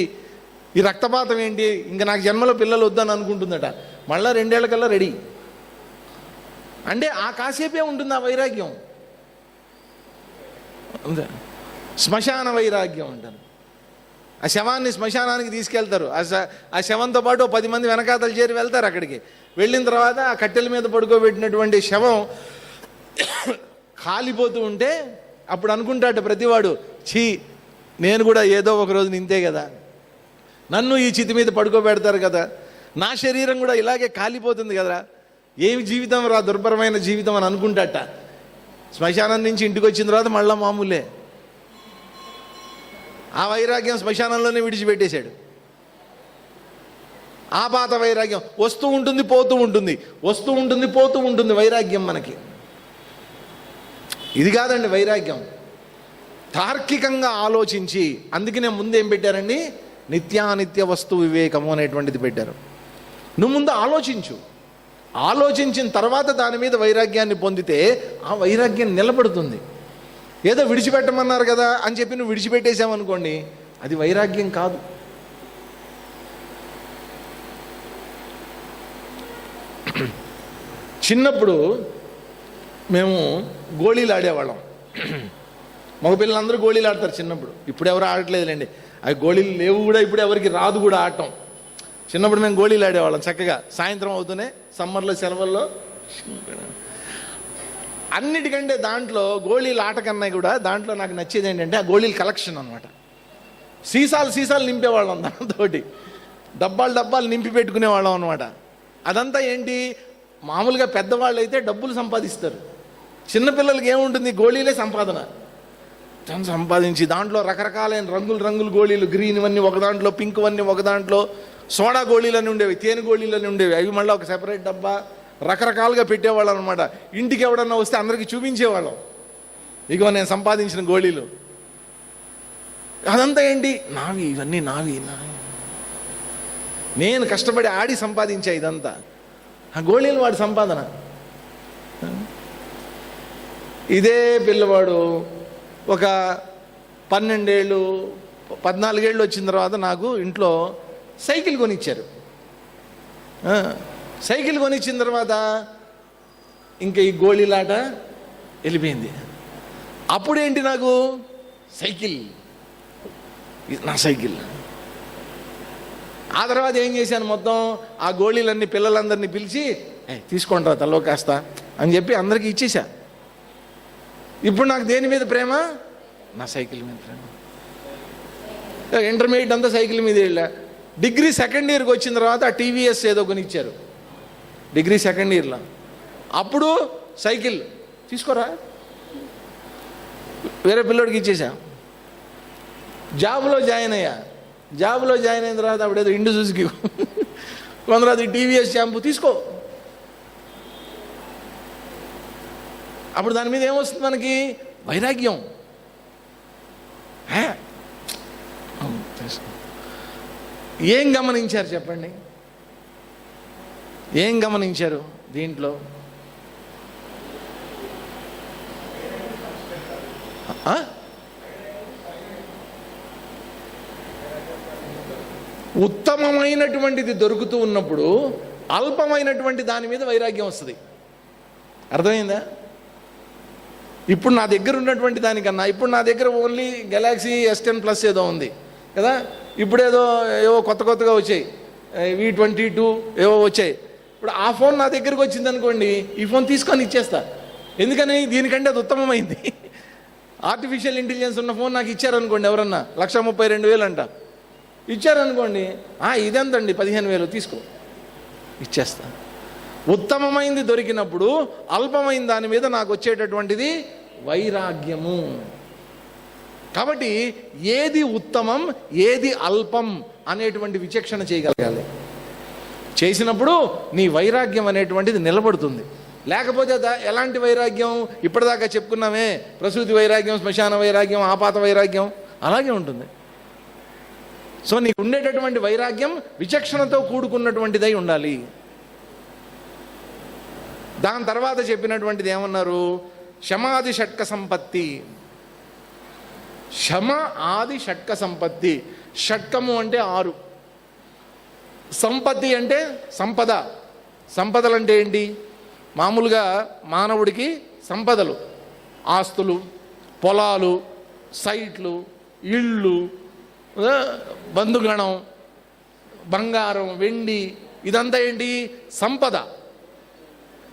ఈ రక్తపాతం ఏంటి, ఇంకా నాకు జన్మలో పిల్లలు వద్దని అనుకుంటుందట, మళ్ళీ 2 ఏళ్లకల్లా రెడీ. అంటే ఆ కాసేపే ఉంటుంది ఆ వైరాగ్యం. శ్మశాన వైరాగ్యం అంటారు. ఆ శవాన్ని శ్మశానానికి తీసుకెళ్తారు. ఆ శవంతో పాటు 10 మంది వెనకాతలు చేరి వెళ్తారు అక్కడికి. వెళ్ళిన తర్వాత ఆ కట్టెల మీద పడుకోబెట్టినటువంటి శవం కాలిపోతూ ఉంటే అప్పుడు అనుకుంటాడు ప్రతివాడు, ఛీ నేను కూడా ఏదో ఒక రోజు నింతే కదా, నన్ను ఈ చితి మీద పడుకోబెడతారు కదా, నా శరీరం కూడా ఇలాగే కాలిపోతుంది కదా, ఏమి జీవితం రా దుర్భరమైన జీవితం అని అనుకుంటాట. శ్మశానం నుంచి ఇంటికి వచ్చిన తర్వాత మళ్ళా మామూలే. ఆ వైరాగ్యం శ్మశానంలోనే విడిచిపెట్టేశాడు. ఆ పాత వైరాగ్యం వస్తూ ఉంటుంది పోతూ ఉంటుంది, వస్తూ ఉంటుంది పోతూ ఉంటుంది వైరాగ్యం మనకి. ఇది కాదండి వైరాగ్యం. తార్కికంగా ఆలోచించి, అందుకనే ముందేం పెట్టారండి, నిత్యానిత్య వస్తు వివేకము అనేటువంటిది పెట్టారు. నువ్వు ముందు ఆలోచించు, ఆలోచించిన తర్వాత దాని మీద వైరాగ్యాన్ని పొందితే ఆ వైరాగ్యం నిలబడుతుంది. ఏదో విడిచిపెట్టమన్నారు కదా అని చెప్పి నువ్వు విడిచిపెట్టేసావనుకోండి, అది వైరాగ్యం కాదు. చిన్నప్పుడు మేము గోళీలు ఆడేవాళ్ళం. మగపిల్లలందరూ గోళీలు ఆడతారు చిన్నప్పుడు. ఇప్పుడు ఎవరు ఆడట్లేదులేండి, అవి గోళీలు లేవు కూడా, ఇప్పుడు ఎవరికి రాదు కూడా ఆడటం. చిన్నప్పుడు మేము గోళీలు ఆడేవాళ్ళం చక్కగా. సాయంత్రం అవుతూనే సమ్మర్లో సెలవుల్లో. అన్నిటికంటే దాంట్లో గోళీలు ఆట కన్నా కూడా దాంట్లో నాకు నచ్చేది ఏంటంటే ఆ గోళీల కలెక్షన్ అనమాట. సీసాలు నింపేవాళ్ళం, దాంతో డబ్బాలు నింపి పెట్టుకునేవాళ్ళం అనమాట. అదంతా ఏంటి, మామూలుగా పెద్దవాళ్ళు అయితే డబ్బులు సంపాదిస్తారు, చిన్నపిల్లలకి ఏముంటుంది, గోళీలే సంపాదన. సంపాదించి దాంట్లో రకరకాలైన రంగులు గోళీలు, గ్రీన్ అన్నీ ఒక దాంట్లో, పింక్ అన్నీ ఒక దాంట్లో, సోడా గోళీలని ఉండేవి, తేనె గోళీలని ఉండేవి, అవి మళ్ళీ ఒక సెపరేట్ డబ్బా, రకరకాలుగా పెట్టేవాళ్ళం అనమాట. ఇంటికి ఎవడన్నా వస్తే అందరికీ చూపించేవాళ్ళం, ఇగో నేను సంపాదించిన గోళీలు. అదంతా ఏంటి, నావి, ఇవన్నీ నావి, నేను కష్టపడి ఆడి సంపాదించా ఇదంతా. ఆ గోళీలు వాడి సంపాదన. ఇదే పిల్లవాడు ఒక 12 ఏళ్ళు 14 ఏళ్ళు వచ్చిన తర్వాత నాకు ఇంట్లో సైకిల్ కొనిచ్చారు. సైకిల్ కొనిచ్చిన తర్వాత ఇంకా ఈ గోళీలాట వెళ్ళిపోయింది. అప్పుడేంటి, నాకు సైకిల్, నా సైకిల్. ఆ తర్వాత ఏం చేశాను, మొత్తం ఆ గోళీలన్నీ పిల్లలందరినీ పిలిచి తీసుకుంటారా తల్లో కాస్త అని చెప్పి అందరికీ ఇచ్చేసా. ఇప్పుడు నాకు దేని మీద ప్రేమ, నా సైకిల్ మీద ప్రేమ. ఇంటర్మీడియట్ అంతా సైకిల్ మీద వెళ్ళా. డిగ్రీ 2nd ఇయర్కి వచ్చిన తర్వాత ఆ టీవీఎస్ ఏదో కొనిచ్చారు డిగ్రీ 2nd ఇయర్లో. అప్పుడు సైకిల్ తీసుకోరా, వేరే పిల్లోడికి ఇచ్చేసా. జాబ్లో జాయిన్ అయిన తర్వాత అప్పుడేదో ఇండు చూసుకి కొందరు టీవీఎస్ షాంపూ తీసుకో. అప్పుడు దాని మీద ఏమొస్తుంది మనకి, వైరాగ్యం. ఏం గమనించారు చెప్పండి, ఏం గమనించారు దీంట్లో? ఉత్తమమైనటువంటిది దొరుకుతూ ఉన్నప్పుడు అల్పమైనటువంటి దాని మీద వైరాగ్యం వస్తుంది. అర్థమైందా? ఇప్పుడు నా దగ్గర ఉన్నటువంటి దానికన్నా ఇప్పుడు నా దగ్గర ఓన్లీ గెలాక్సీ S10 ప్లస్ ఏదో ఉంది కదా, ఇప్పుడేదో ఏవో కొత్తగా వచ్చాయి, V22 ఏవో వచ్చాయి. ఇప్పుడు ఆ ఫోన్ నా దగ్గరకు వచ్చింది అనుకోండి, ఈ ఫోన్ తీసుకొని ఇచ్చేస్తా. ఎందుకని, దీనికంటే అది ఉత్తమమైంది. ఆర్టిఫిషియల్ ఇంటెలిజెన్స్ ఉన్న ఫోన్ నాకు ఇచ్చారనుకోండి, ఎవరన్నా 1,32,000 అంట ఇచ్చారనుకోండి, ఇదెంతండి 15,000 తీసుకో, ఇచ్చేస్తా. ఉత్తమమైంది దొరికినప్పుడు అల్పమైన దాని మీద నాకు వచ్చేటటువంటిది వైరాగ్యము. కాబట్టి ఏది ఉత్తమం ఏది అల్పం అనేటువంటి విచక్షణ చేయగలగాలి. చేసినప్పుడు నీ వైరాగ్యం అనేటువంటిది నిలబడుతుంది. లేకపోతే ఎలాంటి వైరాగ్యం, ఇప్పటిదాకా చెప్పుకున్నామే, ప్రసూతి వైరాగ్యం, శ్మశాన వైరాగ్యం, ఆపాత వైరాగ్యం, అలాగే ఉంటుంది. సో నీకు ఉండేటటువంటి వైరాగ్యం విచక్షణతో కూడుకున్నటువంటిదై ఉండాలి. దాని తర్వాత చెప్పినటువంటిది ఏమన్నారు, శమాది షట్క సంపత్తి. శమ ఆది షట్క సంపత్తి. షట్కము అంటే 6, సంపత్తి అంటే సంపద. సంపదలు అంటే ఏంటి? మామూలుగా మానవుడికి సంపదలు ఆస్తులు, పొలాలు, సైట్లు, ఇళ్ళు, బంధుగణం, బంగారం, వెండి, ఇదంతా ఏంటి? సంపద.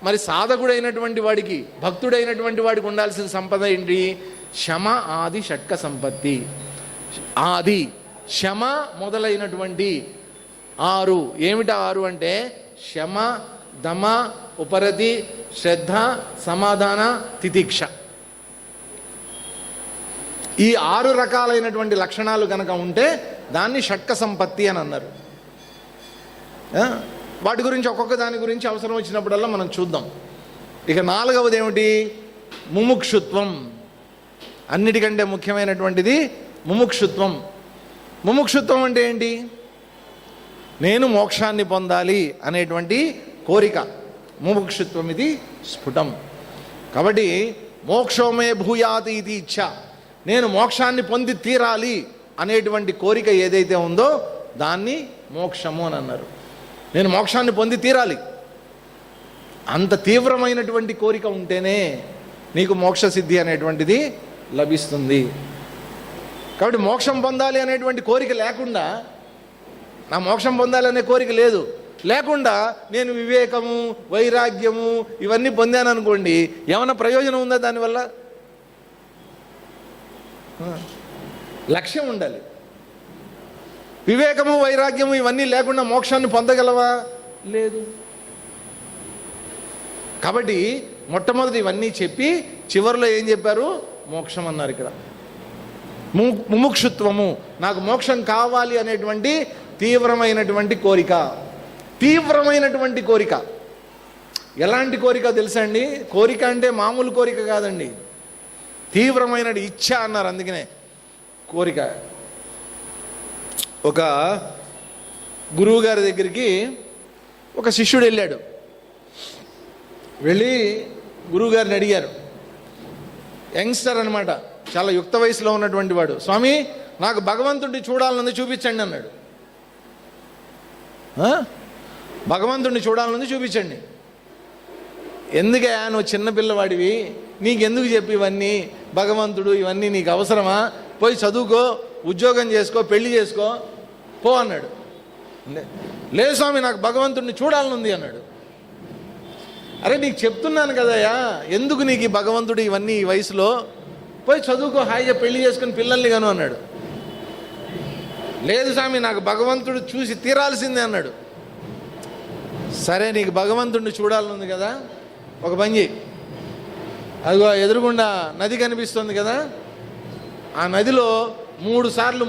మరి సాధకుడైనటువంటి వాడికి, భక్తుడైనటువంటి వాడికి ఉండాల్సిన సంపద ఏంటి? శమ ఆది షట్క సంపత్తి. ఆది శమ మొదలైనటువంటి 6. ఏమిటా 6 అంటే? శమ, దమ, ఉపరతి, శ్రద్ధ, సమాధాన, తితిక్ష. ఈ 6 రకాలైనటువంటి లక్షణాలు కనుక ఉంటే దాన్ని షట్క సంపత్తి అని అన్నారు. వాటి గురించి ఒక్కొక్క దాని గురించి అవసరం వచ్చినప్పుడల్లా మనం చూద్దాం. ఇక 4వది ఏమిటి? ముముక్షుత్వం. అన్నిటికంటే ముఖ్యమైనటువంటిది ముముక్షుత్వం. ముముక్షుత్వం అంటే ఏంటి? నేను మోక్షాన్ని పొందాలి అనేటువంటి కోరిక ముముక్షుత్వం. ఇది స్ఫుటం. కాబట్టి మోక్షోమే భూయాతి ఇది ఇచ్ఛ, నేను మోక్షాన్ని పొంది తీరాలి అనేటువంటి కోరిక ఏదైతే ఉందో దాన్ని మోక్షము అని అన్నారు. నేను మోక్షాన్ని పొంది తీరాలి, అంత తీవ్రమైనటువంటి కోరిక ఉంటేనే నీకు మోక్ష సిద్ధి అనేటువంటిది లభిస్తుంది. కాబట్టి మోక్షం పొందాలి అనేటువంటి కోరిక లేకుండా, నా మోక్షం పొందాలనే కోరిక లేకుండా నేను వివేకము, వైరాగ్యము ఇవన్నీ పొందాను అనుకోండి, ఏమైనా ప్రయోజనం ఉందా దానివల్ల? లక్ష్యం ఉండాలి. వివేకము, వైరాగ్యము ఇవన్నీ లేకుండా మోక్షాన్ని పొందగలవా? లేదు. కాబట్టి మొట్టమొదటి ఇవన్నీ చెప్పి చివరిలో ఏం చెప్పారు? మోక్షం అన్నారు. ఇక్కడ ముముక్షుత్వము, నాకు మోక్షం కావాలి అనేటువంటి తీవ్రమైనటువంటి కోరిక. తీవ్రమైనటువంటి కోరిక ఎలాంటి కోరిక తెలుసా అండి? కోరిక అంటే మామూలు కోరిక కాదండి, తీవ్రమైన ఇచ్ఛ అన్నారు. అందుకనే కోరిక. ఒక గురువు గారి దగ్గరికి ఒక శిష్యుడు వెళ్ళాడు. వెళ్ళి గురువుగారిని అడిగారు. యంగ్స్టర్ అనమాట, చాలా యుక్త వయసులో ఉన్నటువంటి వాడు. స్వామి, నాకు భగవంతుడిని చూడాలనుంది, చూపించండి అన్నాడు. భగవంతుడిని చూడాలనుంది, చూపించండి. ఎందుకయ్యా నువ్వు చిన్నపిల్లవాడివి, నీకెందుకు చెప్పి ఇవన్నీ? భగవంతుడు ఇవన్నీ నీకు అవసరమా? పోయి చదువుకో, ఉద్యోగం చేసుకో, పెళ్లి చేసుకో, పో అన్నాడు. లేదు స్వామి, నాకు భగవంతుడిని చూడాలనుంది అన్నాడు. అరే నీకు చెప్తున్నాను కదయ్యా, ఎందుకు నీకు ఈ భగవంతుడు ఇవన్నీ ఈ వయసులో? పోయి చదువుకో, హాయిగా పెళ్లి చేసుకుని పిల్లల్ని గాను అన్నాడు. లేదు స్వామి, నాకు భగవంతుడు చూసి తీరాల్సిందే అన్నాడు. సరే, నీకు భగవంతుడిని చూడాలనుంది కదా, ఒక పని చెయ్యి. అదిగో ఎదురుగుండా నది కనిపిస్తుంది కదా, ఆ నదిలో 3 సార్లు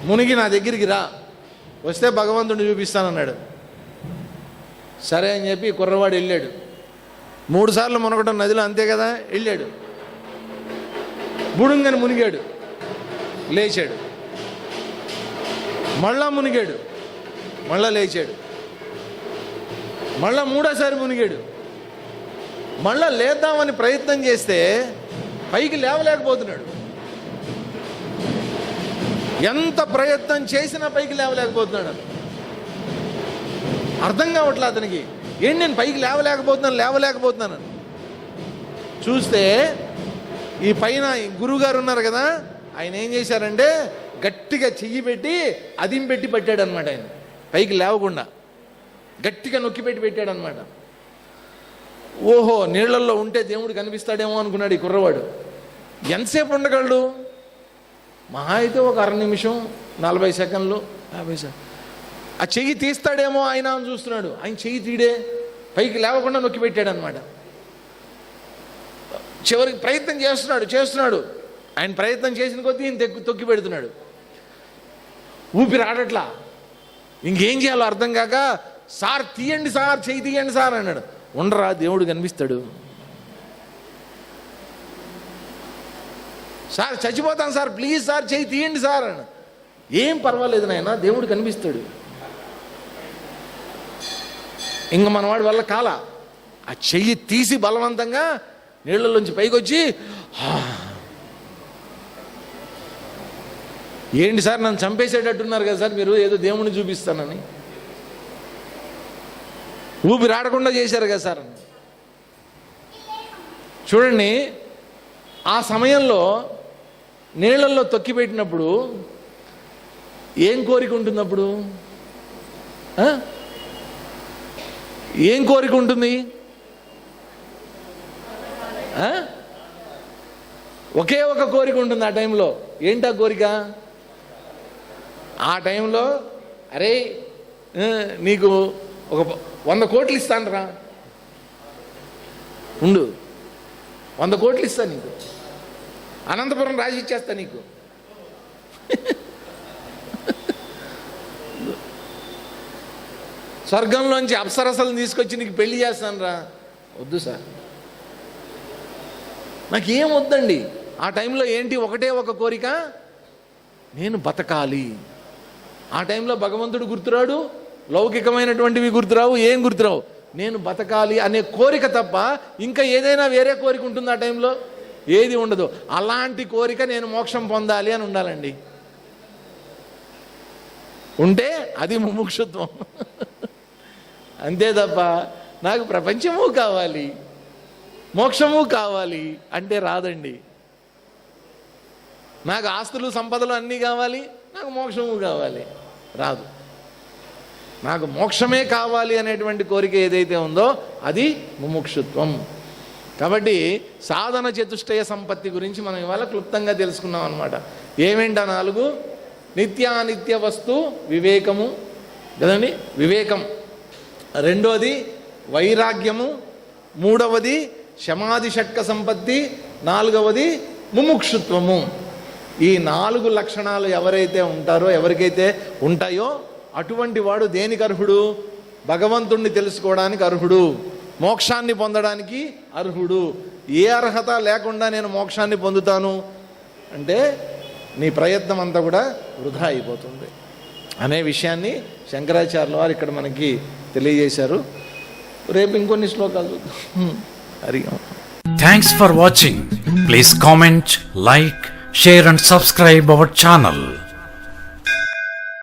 మునిగి నా దగ్గరికి రా, వస్తే భగవంతుడిని చూపిస్తానన్నాడు. సరే అని చెప్పి కుర్రవాడు వెళ్ళాడు. 3 సార్లు మునగటం నదిలో, అంతే కదా. వెళ్ళాడు, బుడుంగని మునిగాడు, లేచాడు. మళ్ళా మునిగాడు, మళ్ళా లేచాడు. మళ్ళా 3వసారి మునిగాడు. మళ్ళా లేద్దామని ప్రయత్నం చేస్తే పైకి లేవలేకపోతున్నాడు. ఎంత ప్రయత్నం చేసినా పైకి లేవలేకపోతున్నాడు. అర్థం కావట్లే అతనికి. ఏంటి నేను పైకి లేవలేకపోతున్నాను. చూస్తే ఈ పైన గురువుగారు ఉన్నారు కదా, ఆయన ఏం చేశారంటే గట్టిగా చెయ్యి పెట్టి అదింపెట్టి పెట్టాడు అనమాట. ఆయన పైకి లేవకుండా గట్టిగా నొక్కి పెట్టాడు అనమాట. ఓహో, నీళ్లలో ఉంటే దేవుడు కనిపిస్తాడేమో అనుకున్నాడు ఈ కుర్రవాడు. ఎంతసేపు ఉండగలడు? మహా అయితే ఒక 1/2 నిమిషం, 40 సెకండ్లు, 50 సెకండ్లు. ఆ చెయ్యి తీస్తాడేమో ఆయన అని చూస్తున్నాడు. ఆయన చెయ్యి తీడే, పైకి లేవకుండా నొక్కి పెట్టాడు అనమాట. చివరికి ప్రయత్నం చేస్తున్నాడు. ఆయన ప్రయత్నం చేసిన కొద్దీ ఈయన తొక్కి పెడుతున్నాడు. ఊపిరి ఆడట్లా. ఇంకేం చేయాలో అర్థం కాక, సార్ తీయండి సార్, చెయ్యి తీయండి సార్ అన్నాడు. ఉండరా, దేవుడు కనిపిస్తాడు. సార్ చచ్చిపోతాను సార్, ప్లీజ్ సార్ చెయ్యి తీయండి సార్ అన్నాడు. ఏం పర్వాలేదు నాయన, దేవుడు కనిపిస్తాడు. ఇంక మనవాడి వల్ల కాల. ఆ చెయ్యి తీసి బలవంతంగా నీళ్ళలోంచి పైకి వచ్చి ఏంటి సార్ నన్ను చంపేసేటట్టున్నారు కదా సార్ మీరు, ఏదో దేవుణ్ణి చూపిస్తానని, ఊపిరాడకుండా చేశారు కదా సార్ అని. చూడండి, ఆ సమయంలో నీళ్ళల్లో తొక్కిపెట్టినప్పుడు ఏం కోరిక ఉంటుంది అప్పుడు? ఏం కోరిక ఉంటుంది? ఒకే ఒక కోరిక ఉంటుంది ఆ టైంలో. ఏంటా కోరిక? ఆ టైంలో అరే నీకు ఒక 100 కోట్లు ఇస్తానురా, ఉండు 100 కోట్లు ఇస్తా నీకు, అనంతపురం రాసి ఇచ్చేస్తా నీకు. స్వర్గంలోంచి అప్సరసలను తీసుకొచ్చి నీకు పెళ్లి చేస్తాను రా. వద్దు సార్, నాకేం వద్దండి. ఆ టైంలో ఏంటి? ఒకటే ఒక కోరిక, నేను బతకాలి. ఆ టైంలో భగవంతుడు గుర్తురాడు, లౌకికమైనటువంటివి గుర్తురావు, ఏం గుర్తురావు. నేను బతకాలి అనే కోరిక తప్ప ఇంకా ఏదైనా వేరే కోరిక ఉంటుంది ఆ టైంలో? ఏది ఉండదు. అలాంటి కోరిక నేను మోక్షం పొందాలి అని ఉండాలండి. ఉంటే అది ముముక్షుత్వం. అంతే తప్ప నాకు ప్రపంచము కావాలి, మోక్షము కావాలి అంటే రాదండి. నాకు ఆస్తులు సంపదలు అన్నీ కావాలి, నాకు మోక్షము కావాలి, రాదు. నాకు మోక్షమే కావాలి అనేటువంటి కోరిక ఏదైతే ఉందో అది ముముక్షుత్వం. కాబట్టి సాధన చతుష్టయ సంపత్తి గురించి మనం ఇవాళ క్లుప్తంగా తెలుసుకున్నాం అన్నమాట. ఏమేంటా 4? నిత్యానిత్య వస్తు వివేకము కదండి, వివేకం. రెండోది వైరాగ్యము, మూడవది శమాధి షట్క సంపత్తి, 4వది ముముక్షుత్వము. ఈ 4 లక్షణాలు ఎవరైతే ఉంటారో, ఎవరికైతే ఉంటాయో అటువంటి వాడు దేనికి అర్హుడు? భగవంతుణ్ణి తెలుసుకోవడానికి అర్హుడు, మోక్షాన్ని పొందడానికి అర్హుడు. ఏ అర్హత లేకుండా నేను మోక్షాన్ని పొందుతాను అంటే నీ ప్రయత్నం అంతా కూడా వృధా అయిపోతుంది అనే విషయాన్ని శంకరాచార్యుల వారు ఇక్కడ మనకి తెలియజేశారు. రేపు ఇంకొన్ని శ్లోకాలు Hari. Thanks for watching. Please comment, like, share and subscribe our channel.